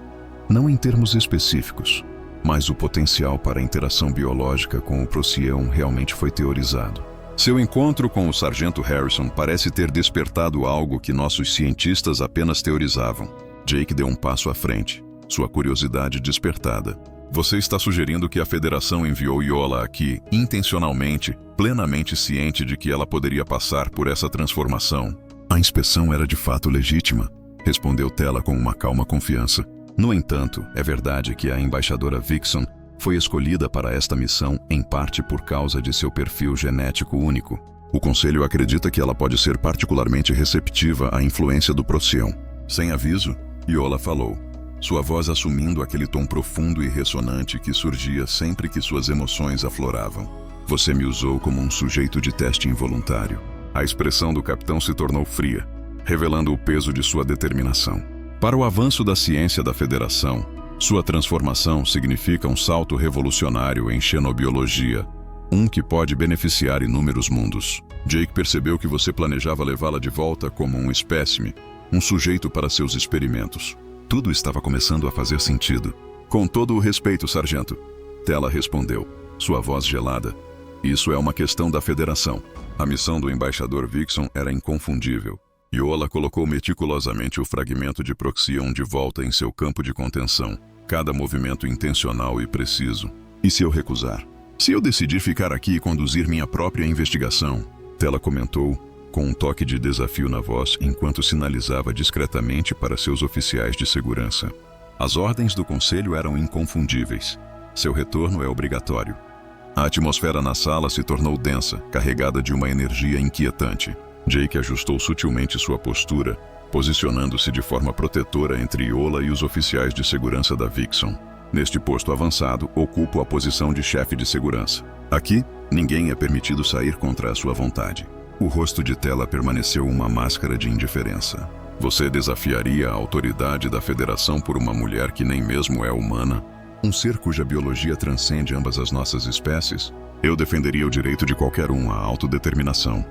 Não em termos específicos, mas o potencial para a interação biológica com o Procyon realmente foi teorizado. Seu encontro com o Sargento Harrison parece ter despertado algo que nossos cientistas apenas teorizavam. Jake deu um passo à frente, sua curiosidade despertada. Você está sugerindo que a Federação enviou Iola aqui, intencionalmente, plenamente ciente de que ela poderia passar por essa transformação? A inspeção era de fato legítima, respondeu Tela com uma calma confiança. No entanto, é verdade que a embaixadora Vixon foi escolhida para esta missão em parte por causa de seu perfil genético único. O Conselho acredita que ela pode ser particularmente receptiva à influência do Procyon. Sem aviso, Iola falou, sua voz assumindo aquele tom profundo e ressonante que surgia sempre que suas emoções afloravam. Você me usou como um sujeito de teste involuntário. A expressão do capitão se tornou fria, revelando o peso de sua determinação. Para o avanço da ciência da Federação, sua transformação significa um salto revolucionário em xenobiologia, um que pode beneficiar inúmeros mundos. Jake percebeu que você planejava levá-la de volta como um espécime, um sujeito para seus experimentos. Tudo estava começando a fazer sentido. Com todo o respeito, sargento, Tela respondeu, sua voz gelada. Isso é uma questão da Federação. A missão do embaixador Vixon era inconfundível. Iola colocou meticulosamente o fragmento de Proxion de volta em seu campo de contenção, cada movimento intencional e preciso. E se eu recusar? Se eu decidir ficar aqui e conduzir minha própria investigação? Tela comentou, com um toque de desafio na voz enquanto sinalizava discretamente para seus oficiais de segurança. As ordens do Conselho eram inconfundíveis. Seu retorno é obrigatório. A atmosfera na sala se tornou densa, carregada de uma energia inquietante. Jake ajustou sutilmente sua postura, posicionando-se de forma protetora entre Iola e os oficiais de segurança da Vixon. Neste posto avançado, ocupo a posição de chefe de segurança. Aqui, ninguém é permitido sair contra a sua vontade. O rosto de Tela permaneceu uma máscara de indiferença. Você desafiaria a autoridade da Federação por uma mulher que nem mesmo é humana? Um ser cuja biologia transcende ambas as nossas espécies? Eu defenderia o direito de qualquer um à autodeterminação.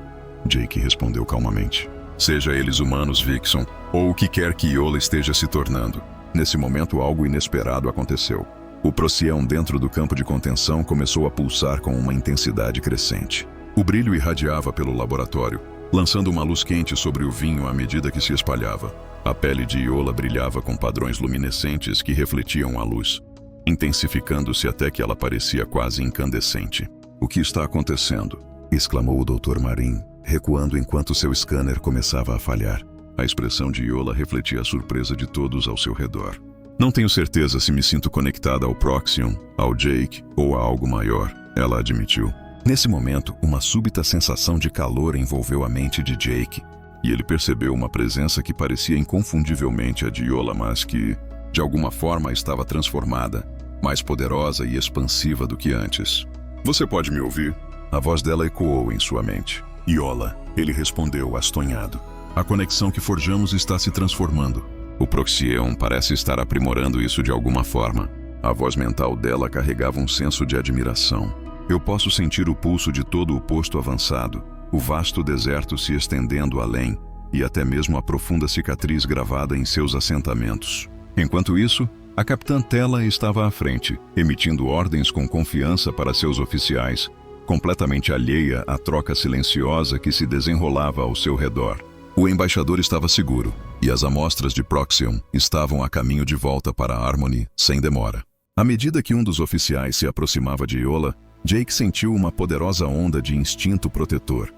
Jake respondeu calmamente. Seja eles humanos, Vixon, ou o que quer que Iola esteja se tornando. Nesse momento, algo inesperado aconteceu. O Procyon dentro do campo de contenção começou a pulsar com uma intensidade crescente. O brilho irradiava pelo laboratório, lançando uma luz quente sobre o vinho à medida que se espalhava. A pele de Iola brilhava com padrões luminescentes que refletiam a luz, intensificando-se até que ela parecia quase incandescente. "O que está acontecendo?" exclamou o Dr. Marin, recuando enquanto seu scanner começava a falhar. A expressão de Iola refletia a surpresa de todos ao seu redor. "Não tenho certeza se me sinto conectada ao Procyon, ao Jake ou a algo maior", ela admitiu. Nesse momento, uma súbita sensação de calor envolveu a mente de Jake, e ele percebeu uma presença que parecia inconfundivelmente a de Iola, mas que, de alguma forma, estava transformada, mais poderosa e expansiva do que antes. "Você pode me ouvir?" A voz dela ecoou em sua mente. "Iola", ele respondeu astonhado. "A conexão que forjamos está se transformando. O Procyon parece estar aprimorando isso de alguma forma." A voz mental dela carregava um senso de admiração. "Eu posso sentir o pulso de todo o posto avançado, o vasto deserto se estendendo além, e até mesmo a profunda cicatriz gravada em seus assentamentos." Enquanto isso, a Capitã Tela estava à frente, emitindo ordens com confiança para seus oficiais, completamente alheia à troca silenciosa que se desenrolava ao seu redor. O embaixador estava seguro, e as amostras de Procyon estavam a caminho de volta para Harmony sem demora. À medida que um dos oficiais se aproximava de Iola, Jake sentiu uma poderosa onda de instinto protetor,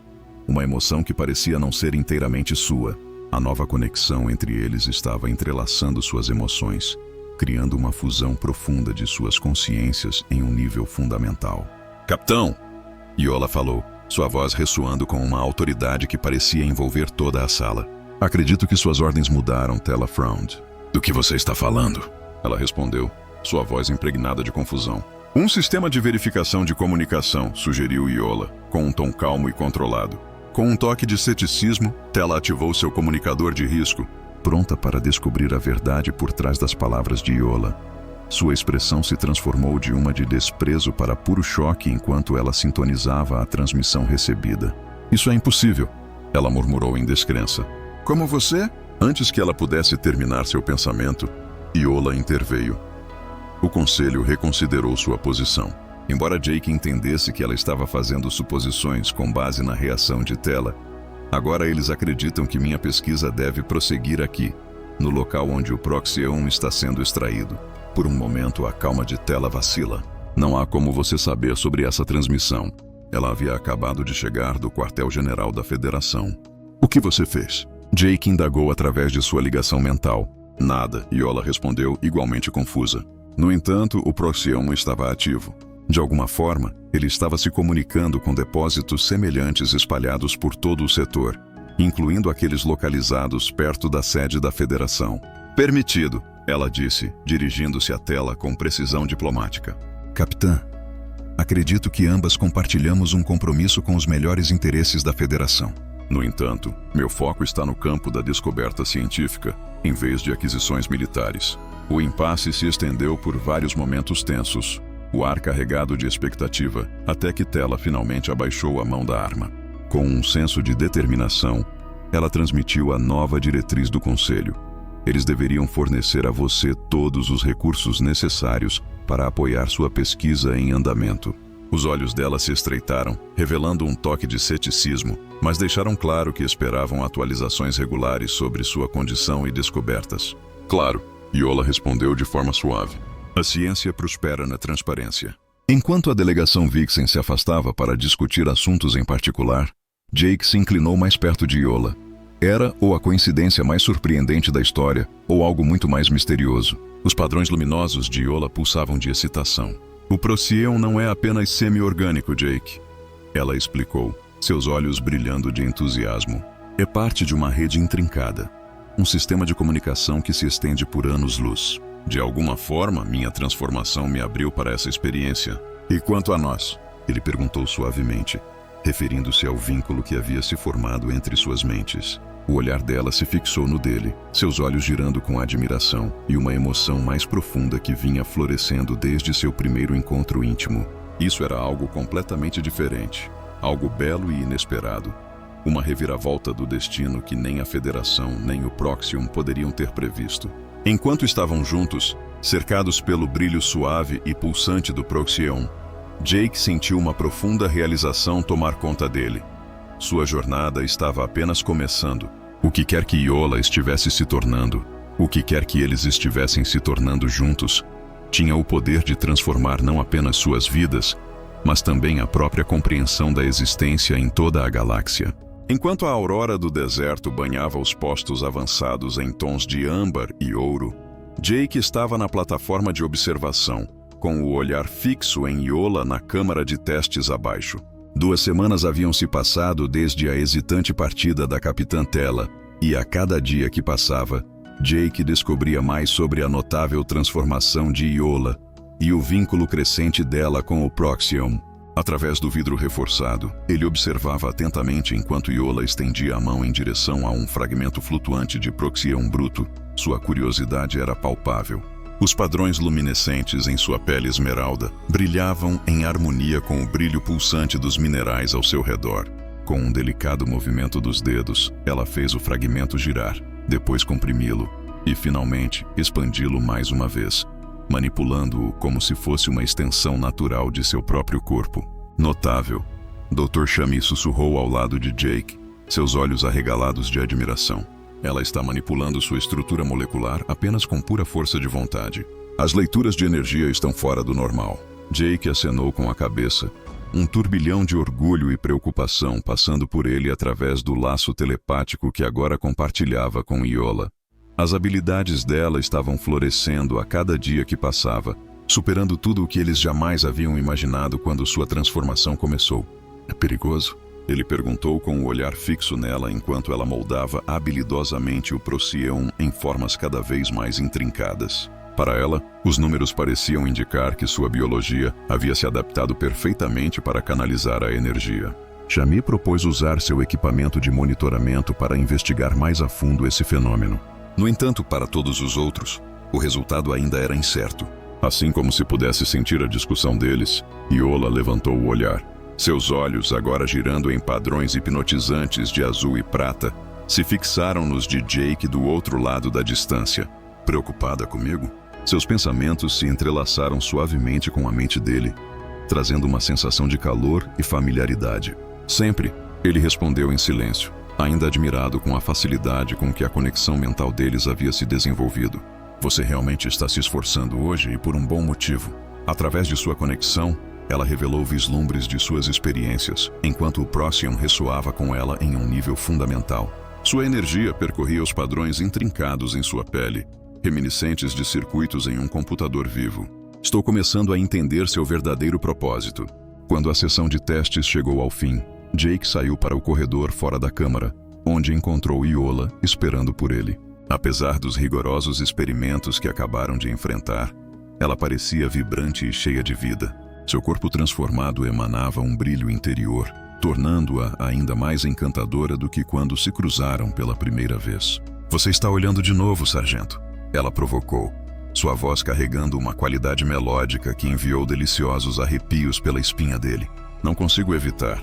uma emoção que parecia não ser inteiramente sua. A nova conexão entre eles estava entrelaçando suas emoções, criando uma fusão profunda de suas consciências em um nível fundamental. "Capitão!" Iola falou, sua voz ressoando com uma autoridade que parecia envolver toda a sala. "Acredito que suas ordens mudaram, Tela frowned." "Do que você está falando?" Ela respondeu, sua voz impregnada de confusão. "Um sistema de verificação de comunicação", sugeriu Iola, com um tom calmo e controlado. Com um toque de ceticismo, Tela ativou seu comunicador de risco, pronta para descobrir a verdade por trás das palavras de Iola. Sua expressão se transformou de uma de desprezo para puro choque enquanto ela sintonizava a transmissão recebida. "Isso é impossível", ela murmurou em descrença. "Como você?" Antes que ela pudesse terminar seu pensamento, Iola interveio. O conselho reconsiderou sua posição. Embora Jake entendesse que ela estava fazendo suposições com base na reação de Tela, agora eles acreditam que minha pesquisa deve prosseguir aqui, no local onde o Procyon está sendo extraído. Por um momento, a calma de Tela vacila. "Não há como você saber sobre essa transmissão." Ela havia acabado de chegar do quartel-general da Federação. "O que você fez?" Jake indagou através de sua ligação mental. "Nada", Iola respondeu, igualmente confusa. No entanto, o Procyon estava ativo. De alguma forma, ele estava se comunicando com depósitos semelhantes espalhados por todo o setor, incluindo aqueles localizados perto da sede da Federação. "Permitido", ela disse, dirigindo-se à Tela com precisão diplomática. "Capitã, acredito que ambas compartilhamos um compromisso com os melhores interesses da Federação. No entanto, meu foco está no campo da descoberta científica, em vez de aquisições militares." O impasse se estendeu por vários momentos tensos, o ar carregado de expectativa, até que Tela finalmente abaixou a mão da arma. Com um senso de determinação, ela transmitiu a nova diretriz do Conselho. Eles deveriam fornecer a você todos os recursos necessários para apoiar sua pesquisa em andamento. Os olhos dela se estreitaram, revelando um toque de ceticismo, mas deixaram claro que esperavam atualizações regulares sobre sua condição e descobertas. "Claro", Iola respondeu de forma suave. "A ciência prospera na transparência." Enquanto a delegação Vixen se afastava para discutir assuntos em particular, Jake se inclinou mais perto de Iola. Era ou a coincidência mais surpreendente da história, ou algo muito mais misterioso. Os padrões luminosos de Iola pulsavam de excitação. "O Procyon não é apenas semi-orgânico, Jake", ela explicou, seus olhos brilhando de entusiasmo. "É parte de uma rede intrincada, um sistema de comunicação que se estende por anos-luz. De alguma forma, minha transformação me abriu para essa experiência." "E quanto a nós?" ele perguntou suavemente, referindo-se ao vínculo que havia se formado entre suas mentes. O olhar dela se fixou no dele, seus olhos girando com admiração e uma emoção mais profunda que vinha florescendo desde seu primeiro encontro íntimo. Isso era algo completamente diferente, algo belo e inesperado. Uma reviravolta do destino que nem a Federação nem o Procyon poderiam ter previsto. Enquanto estavam juntos, cercados pelo brilho suave e pulsante do Procyon, Jake sentiu uma profunda realização tomar conta dele. Sua jornada estava apenas começando. O que quer que Iola estivesse se tornando, o que quer que eles estivessem se tornando juntos, tinha o poder de transformar não apenas suas vidas, mas também a própria compreensão da existência em toda a galáxia. Enquanto a aurora do deserto banhava os postos avançados em tons de âmbar e ouro, Jake estava na plataforma de observação, com o olhar fixo em Iola na câmara de testes abaixo. 2 semanas haviam se passado desde a hesitante partida da Capitã Tela, e a cada dia que passava, Jake descobria mais sobre a notável transformação de Iola e o vínculo crescente dela com o Procyon. Através do vidro reforçado, ele observava atentamente enquanto Iola estendia a mão em direção a um fragmento flutuante de Procyon bruto. Sua curiosidade era palpável. Os padrões luminescentes em sua pele esmeralda brilhavam em harmonia com o brilho pulsante dos minerais ao seu redor. Com um delicado movimento dos dedos, ela fez o fragmento girar, depois comprimi-lo e, finalmente, expandi-lo mais uma vez, manipulando-o como se fosse uma extensão natural de seu próprio corpo. Notável. Dr. Shami sussurrou ao lado de Jake, seus olhos arregalados de admiração. Ela está manipulando sua estrutura molecular apenas com pura força de vontade. As leituras de energia estão fora do normal. Jake acenou com a cabeça, um turbilhão de orgulho e preocupação passando por ele através do laço telepático que agora compartilhava com Iola. As habilidades dela estavam florescendo a cada dia que passava, superando tudo o que eles jamais haviam imaginado quando sua transformação começou. É perigoso? Ele perguntou com o olhar fixo nela enquanto ela moldava habilidosamente o Procyon em formas cada vez mais intrincadas. Para ela, os números pareciam indicar que sua biologia havia se adaptado perfeitamente para canalizar a energia. Shami propôs usar seu equipamento de monitoramento para investigar mais a fundo esse fenômeno. No entanto, para todos os outros, o resultado ainda era incerto. Assim como se pudesse sentir a discussão deles, Iola levantou o olhar. Seus olhos, agora girando em padrões hipnotizantes de azul e prata, se fixaram nos de Jake do outro lado da distância. Preocupada comigo? Seus pensamentos se entrelaçaram suavemente com a mente dele, trazendo uma sensação de calor e familiaridade. Sempre, ele respondeu em silêncio, ainda admirado com a facilidade com que a conexão mental deles havia se desenvolvido. Você realmente está se esforçando hoje e por um bom motivo. Através de sua conexão, ela revelou vislumbres de suas experiências, enquanto o Procyon ressoava com ela em um nível fundamental. Sua energia percorria os padrões intrincados em sua pele, reminiscentes de circuitos em um computador vivo. Estou começando a entender seu verdadeiro propósito. Quando a sessão de testes chegou ao fim, Jake saiu para o corredor fora da câmara, onde encontrou Iola esperando por ele. Apesar dos rigorosos experimentos que acabaram de enfrentar, ela parecia vibrante e cheia de vida. Seu corpo transformado emanava um brilho interior, tornando-a ainda mais encantadora do que quando se cruzaram pela primeira vez. Você está olhando de novo, sargento? Ela provocou, sua voz carregando uma qualidade melódica que enviou deliciosos arrepios pela espinha dele. Não consigo evitar,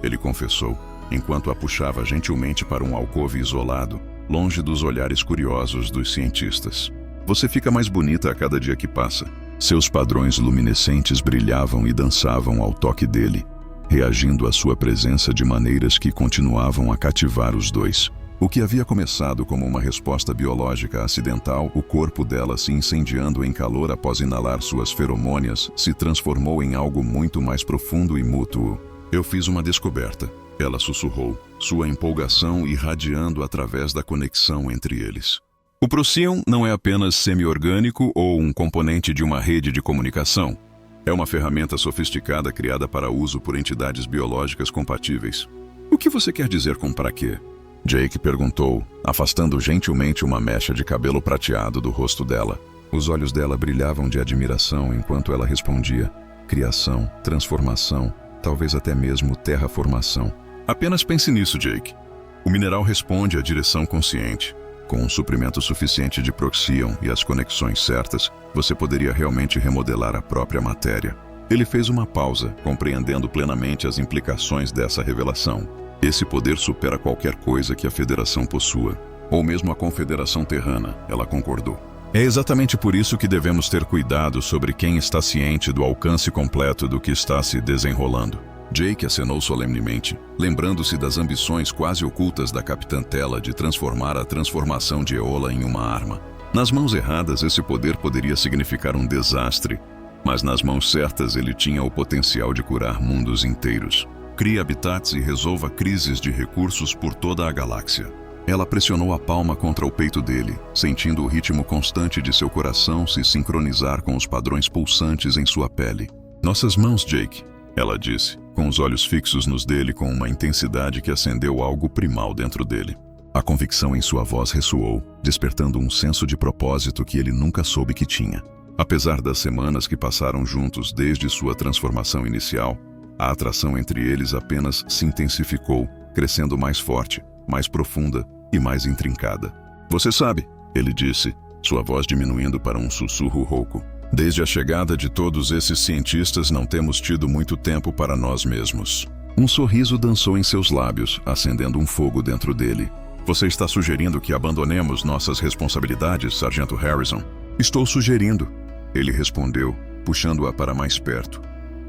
ele confessou, enquanto a puxava gentilmente para um alcove isolado, longe dos olhares curiosos dos cientistas. Você fica mais bonita a cada dia que passa. Seus padrões luminescentes brilhavam e dançavam ao toque dele, reagindo à sua presença de maneiras que continuavam a cativar os dois. O que havia começado como uma resposta biológica acidental, o corpo dela se incendiando em calor após inalar suas feromônias, se transformou em algo muito mais profundo e mútuo. Eu fiz uma descoberta, ela sussurrou, sua empolgação irradiando através da conexão entre eles. O Procyon não é apenas semi-orgânico ou um componente de uma rede de comunicação. É uma ferramenta sofisticada criada para uso por entidades biológicas compatíveis. O que você quer dizer com para quê? Jake perguntou, afastando gentilmente uma mecha de cabelo prateado do rosto dela. Os olhos dela brilhavam de admiração enquanto ela respondia. Criação, transformação, talvez até mesmo terraformação. Apenas pense nisso, Jake. O mineral responde à direção consciente. Com um suprimento suficiente de Procyon e as conexões certas, você poderia realmente remodelar a própria matéria. Ele fez uma pausa, compreendendo plenamente as implicações dessa revelação. Esse poder supera qualquer coisa que a Federação possua, ou mesmo a Confederação Terrana, ela concordou. É exatamente por isso que devemos ter cuidado sobre quem está ciente do alcance completo do que está se desenrolando. Jake acenou solenemente, lembrando-se das ambições quase ocultas da Capitã Tela de transformar a transformação de Eola em uma arma. Nas mãos erradas, esse poder poderia significar um desastre, mas nas mãos certas ele tinha o potencial de curar mundos inteiros. Crie habitats e resolva crises de recursos por toda a galáxia. Ela pressionou a palma contra o peito dele, sentindo o ritmo constante de seu coração se sincronizar com os padrões pulsantes em sua pele. Nossas mãos, Jake, ela disse, com os olhos fixos nos dele com uma intensidade que acendeu algo primal dentro dele. A convicção em sua voz ressoou, despertando um senso de propósito que ele nunca soube que tinha. Apesar das semanas que passaram juntos desde sua transformação inicial, a atração entre eles apenas se intensificou, crescendo mais forte, mais profunda e mais intrincada. Você sabe, ele disse, sua voz diminuindo para um sussurro rouco. Desde a chegada de todos esses cientistas não temos tido muito tempo para nós mesmos. Um sorriso dançou em seus lábios, acendendo um fogo dentro dele. Você está sugerindo que abandonemos nossas responsabilidades, Sargento Harrison? Estou sugerindo, ele respondeu, puxando-a para mais perto,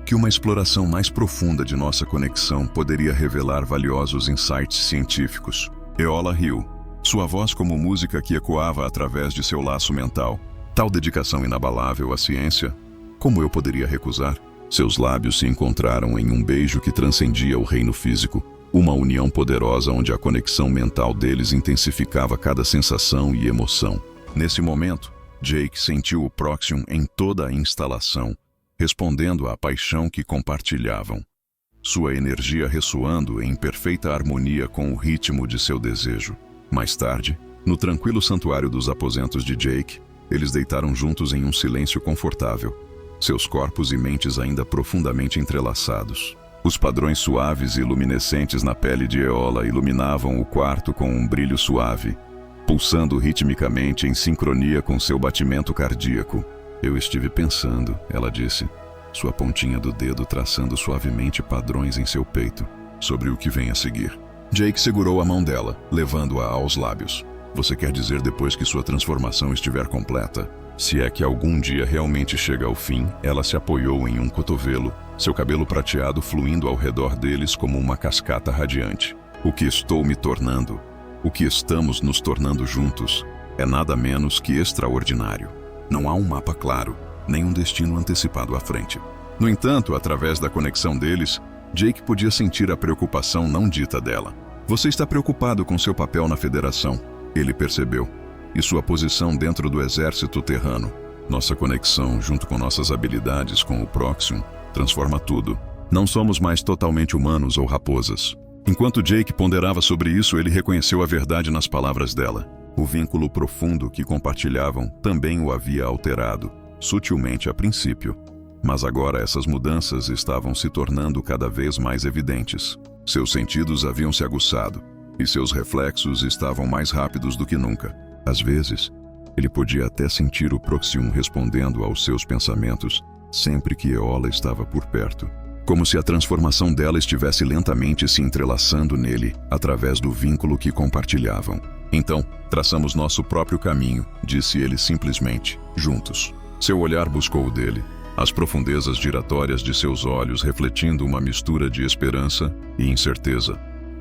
que uma exploração mais profunda de nossa conexão poderia revelar valiosos insights científicos. Eola riu, sua voz como música que ecoava através de seu laço mental. Tal dedicação inabalável à ciência, como eu poderia recusar? Seus lábios se encontraram em um beijo que transcendia o reino físico, uma união poderosa onde a conexão mental deles intensificava cada sensação e emoção. Nesse momento, Jake sentiu o Proxium em toda a instalação, respondendo à paixão que compartilhavam. Sua energia ressoando em perfeita harmonia com o ritmo de seu desejo. Mais tarde, no tranquilo santuário dos aposentos de Jake, eles deitaram juntos em um silêncio confortável, seus corpos e mentes ainda profundamente entrelaçados. Os padrões suaves e luminescentes na pele de Eola iluminavam o quarto com um brilho suave, pulsando ritmicamente em sincronia com seu batimento cardíaco. Eu estive pensando, ela disse, sua pontinha do dedo traçando suavemente padrões em seu peito, sobre o que vem a seguir. Jake segurou a mão dela, levando-a aos lábios. Você quer dizer depois que sua transformação estiver completa? Se é que algum dia realmente chega ao fim, ela se apoiou em um cotovelo, seu cabelo prateado fluindo ao redor deles como uma cascata radiante. O que estou me tornando, o que estamos nos tornando juntos, é nada menos que extraordinário. Não há um mapa claro, nem um destino antecipado à frente. No entanto, através da conexão deles, Jake podia sentir a preocupação não dita dela. Você está preocupado com seu papel na Federação, ele percebeu, e sua posição dentro do exército terrano. Nossa conexão, junto com nossas habilidades com o Proxium, transforma tudo. Não somos mais totalmente humanos ou raposas. Enquanto Jake ponderava sobre isso, ele reconheceu a verdade nas palavras dela. O vínculo profundo que compartilhavam também o havia alterado, sutilmente a princípio. Mas agora essas mudanças estavam se tornando cada vez mais evidentes. Seus sentidos haviam se aguçado, e seus reflexos estavam mais rápidos do que nunca. Às vezes, ele podia até sentir o Proxium respondendo aos seus pensamentos sempre que Eola estava por perto. Como se a transformação dela estivesse lentamente se entrelaçando nele, através do vínculo que compartilhavam. Então, traçamos nosso próprio caminho, disse ele simplesmente, juntos. Seu olhar buscou o dele, as profundezas giratórias de seus olhos refletindo uma mistura de esperança e incerteza.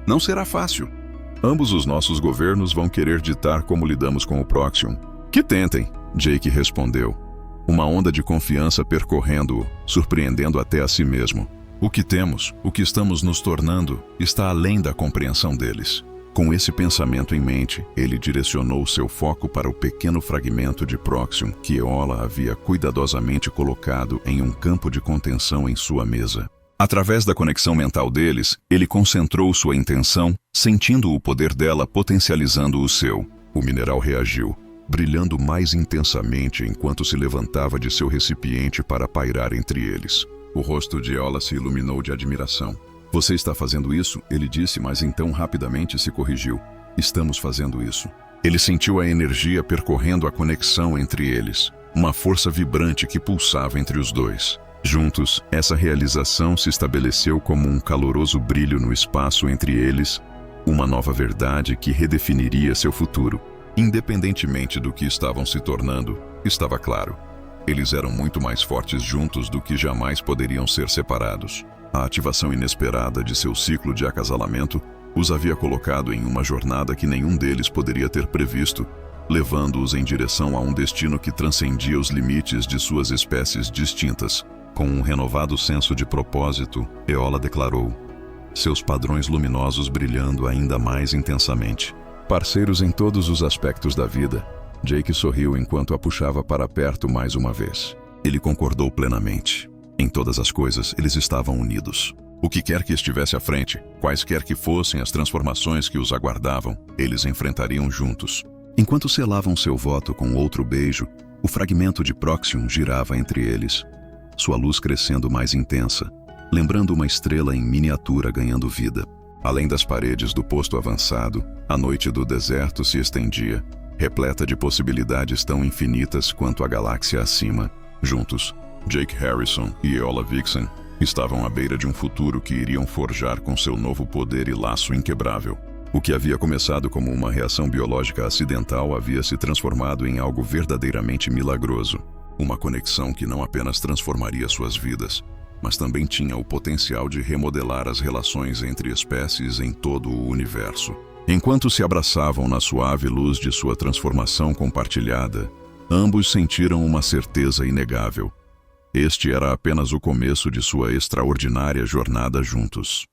Não será fácil. Ambos os nossos governos vão querer ditar como lidamos com o Proxium. Que tentem, Jake respondeu. Uma onda de confiança percorrendo-o, surpreendendo até a si mesmo. O que temos, o que estamos nos tornando, está além da compreensão deles. Com esse pensamento em mente, ele direcionou seu foco para o pequeno fragmento de Proxium que Eola havia cuidadosamente colocado em um campo de contenção em sua mesa. Através da conexão mental deles, ele concentrou sua intenção, sentindo o poder dela potencializando o seu. O mineral reagiu, brilhando mais intensamente enquanto se levantava de seu recipiente para pairar entre eles. O rosto de Eola se iluminou de admiração. Você está fazendo isso? Ele disse, mas então rapidamente se corrigiu. Estamos fazendo isso. Ele sentiu a energia percorrendo a conexão entre eles, uma força vibrante que pulsava entre os dois. Juntos, essa realização se estabeleceu como um caloroso brilho no espaço entre eles, uma nova verdade que redefiniria seu futuro. Independentemente do que estavam se tornando, estava claro. Eles eram muito mais fortes juntos do que jamais poderiam ser separados. A ativação inesperada de seu ciclo de acasalamento os havia colocado em uma jornada que nenhum deles poderia ter previsto, levando-os em direção a um destino que transcendia os limites de suas espécies distintas. Com um renovado senso de propósito, Eola declarou, seus padrões luminosos brilhando ainda mais intensamente. Parceiros em todos os aspectos da vida, Jake sorriu enquanto a puxava para perto mais uma vez. Ele concordou plenamente. Em todas as coisas, eles estavam unidos. O que quer que estivesse à frente, quaisquer que fossem as transformações que os aguardavam, eles enfrentariam juntos. Enquanto selavam seu voto com outro beijo, o fragmento de Proxium girava entre eles, sua luz crescendo mais intensa, lembrando uma estrela em miniatura ganhando vida. Além das paredes do posto avançado, a noite do deserto se estendia, repleta de possibilidades tão infinitas quanto a galáxia acima. Juntos, Jake Harrison e Eola Vixen estavam à beira de um futuro que iriam forjar com seu novo poder e laço inquebrável. O que havia começado como uma reação biológica acidental havia se transformado em algo verdadeiramente milagroso. Uma conexão que não apenas transformaria suas vidas, mas também tinha o potencial de remodelar as relações entre espécies em todo o universo. Enquanto se abraçavam na suave luz de sua transformação compartilhada, ambos sentiram uma certeza inegável. Este era apenas o começo de sua extraordinária jornada juntos.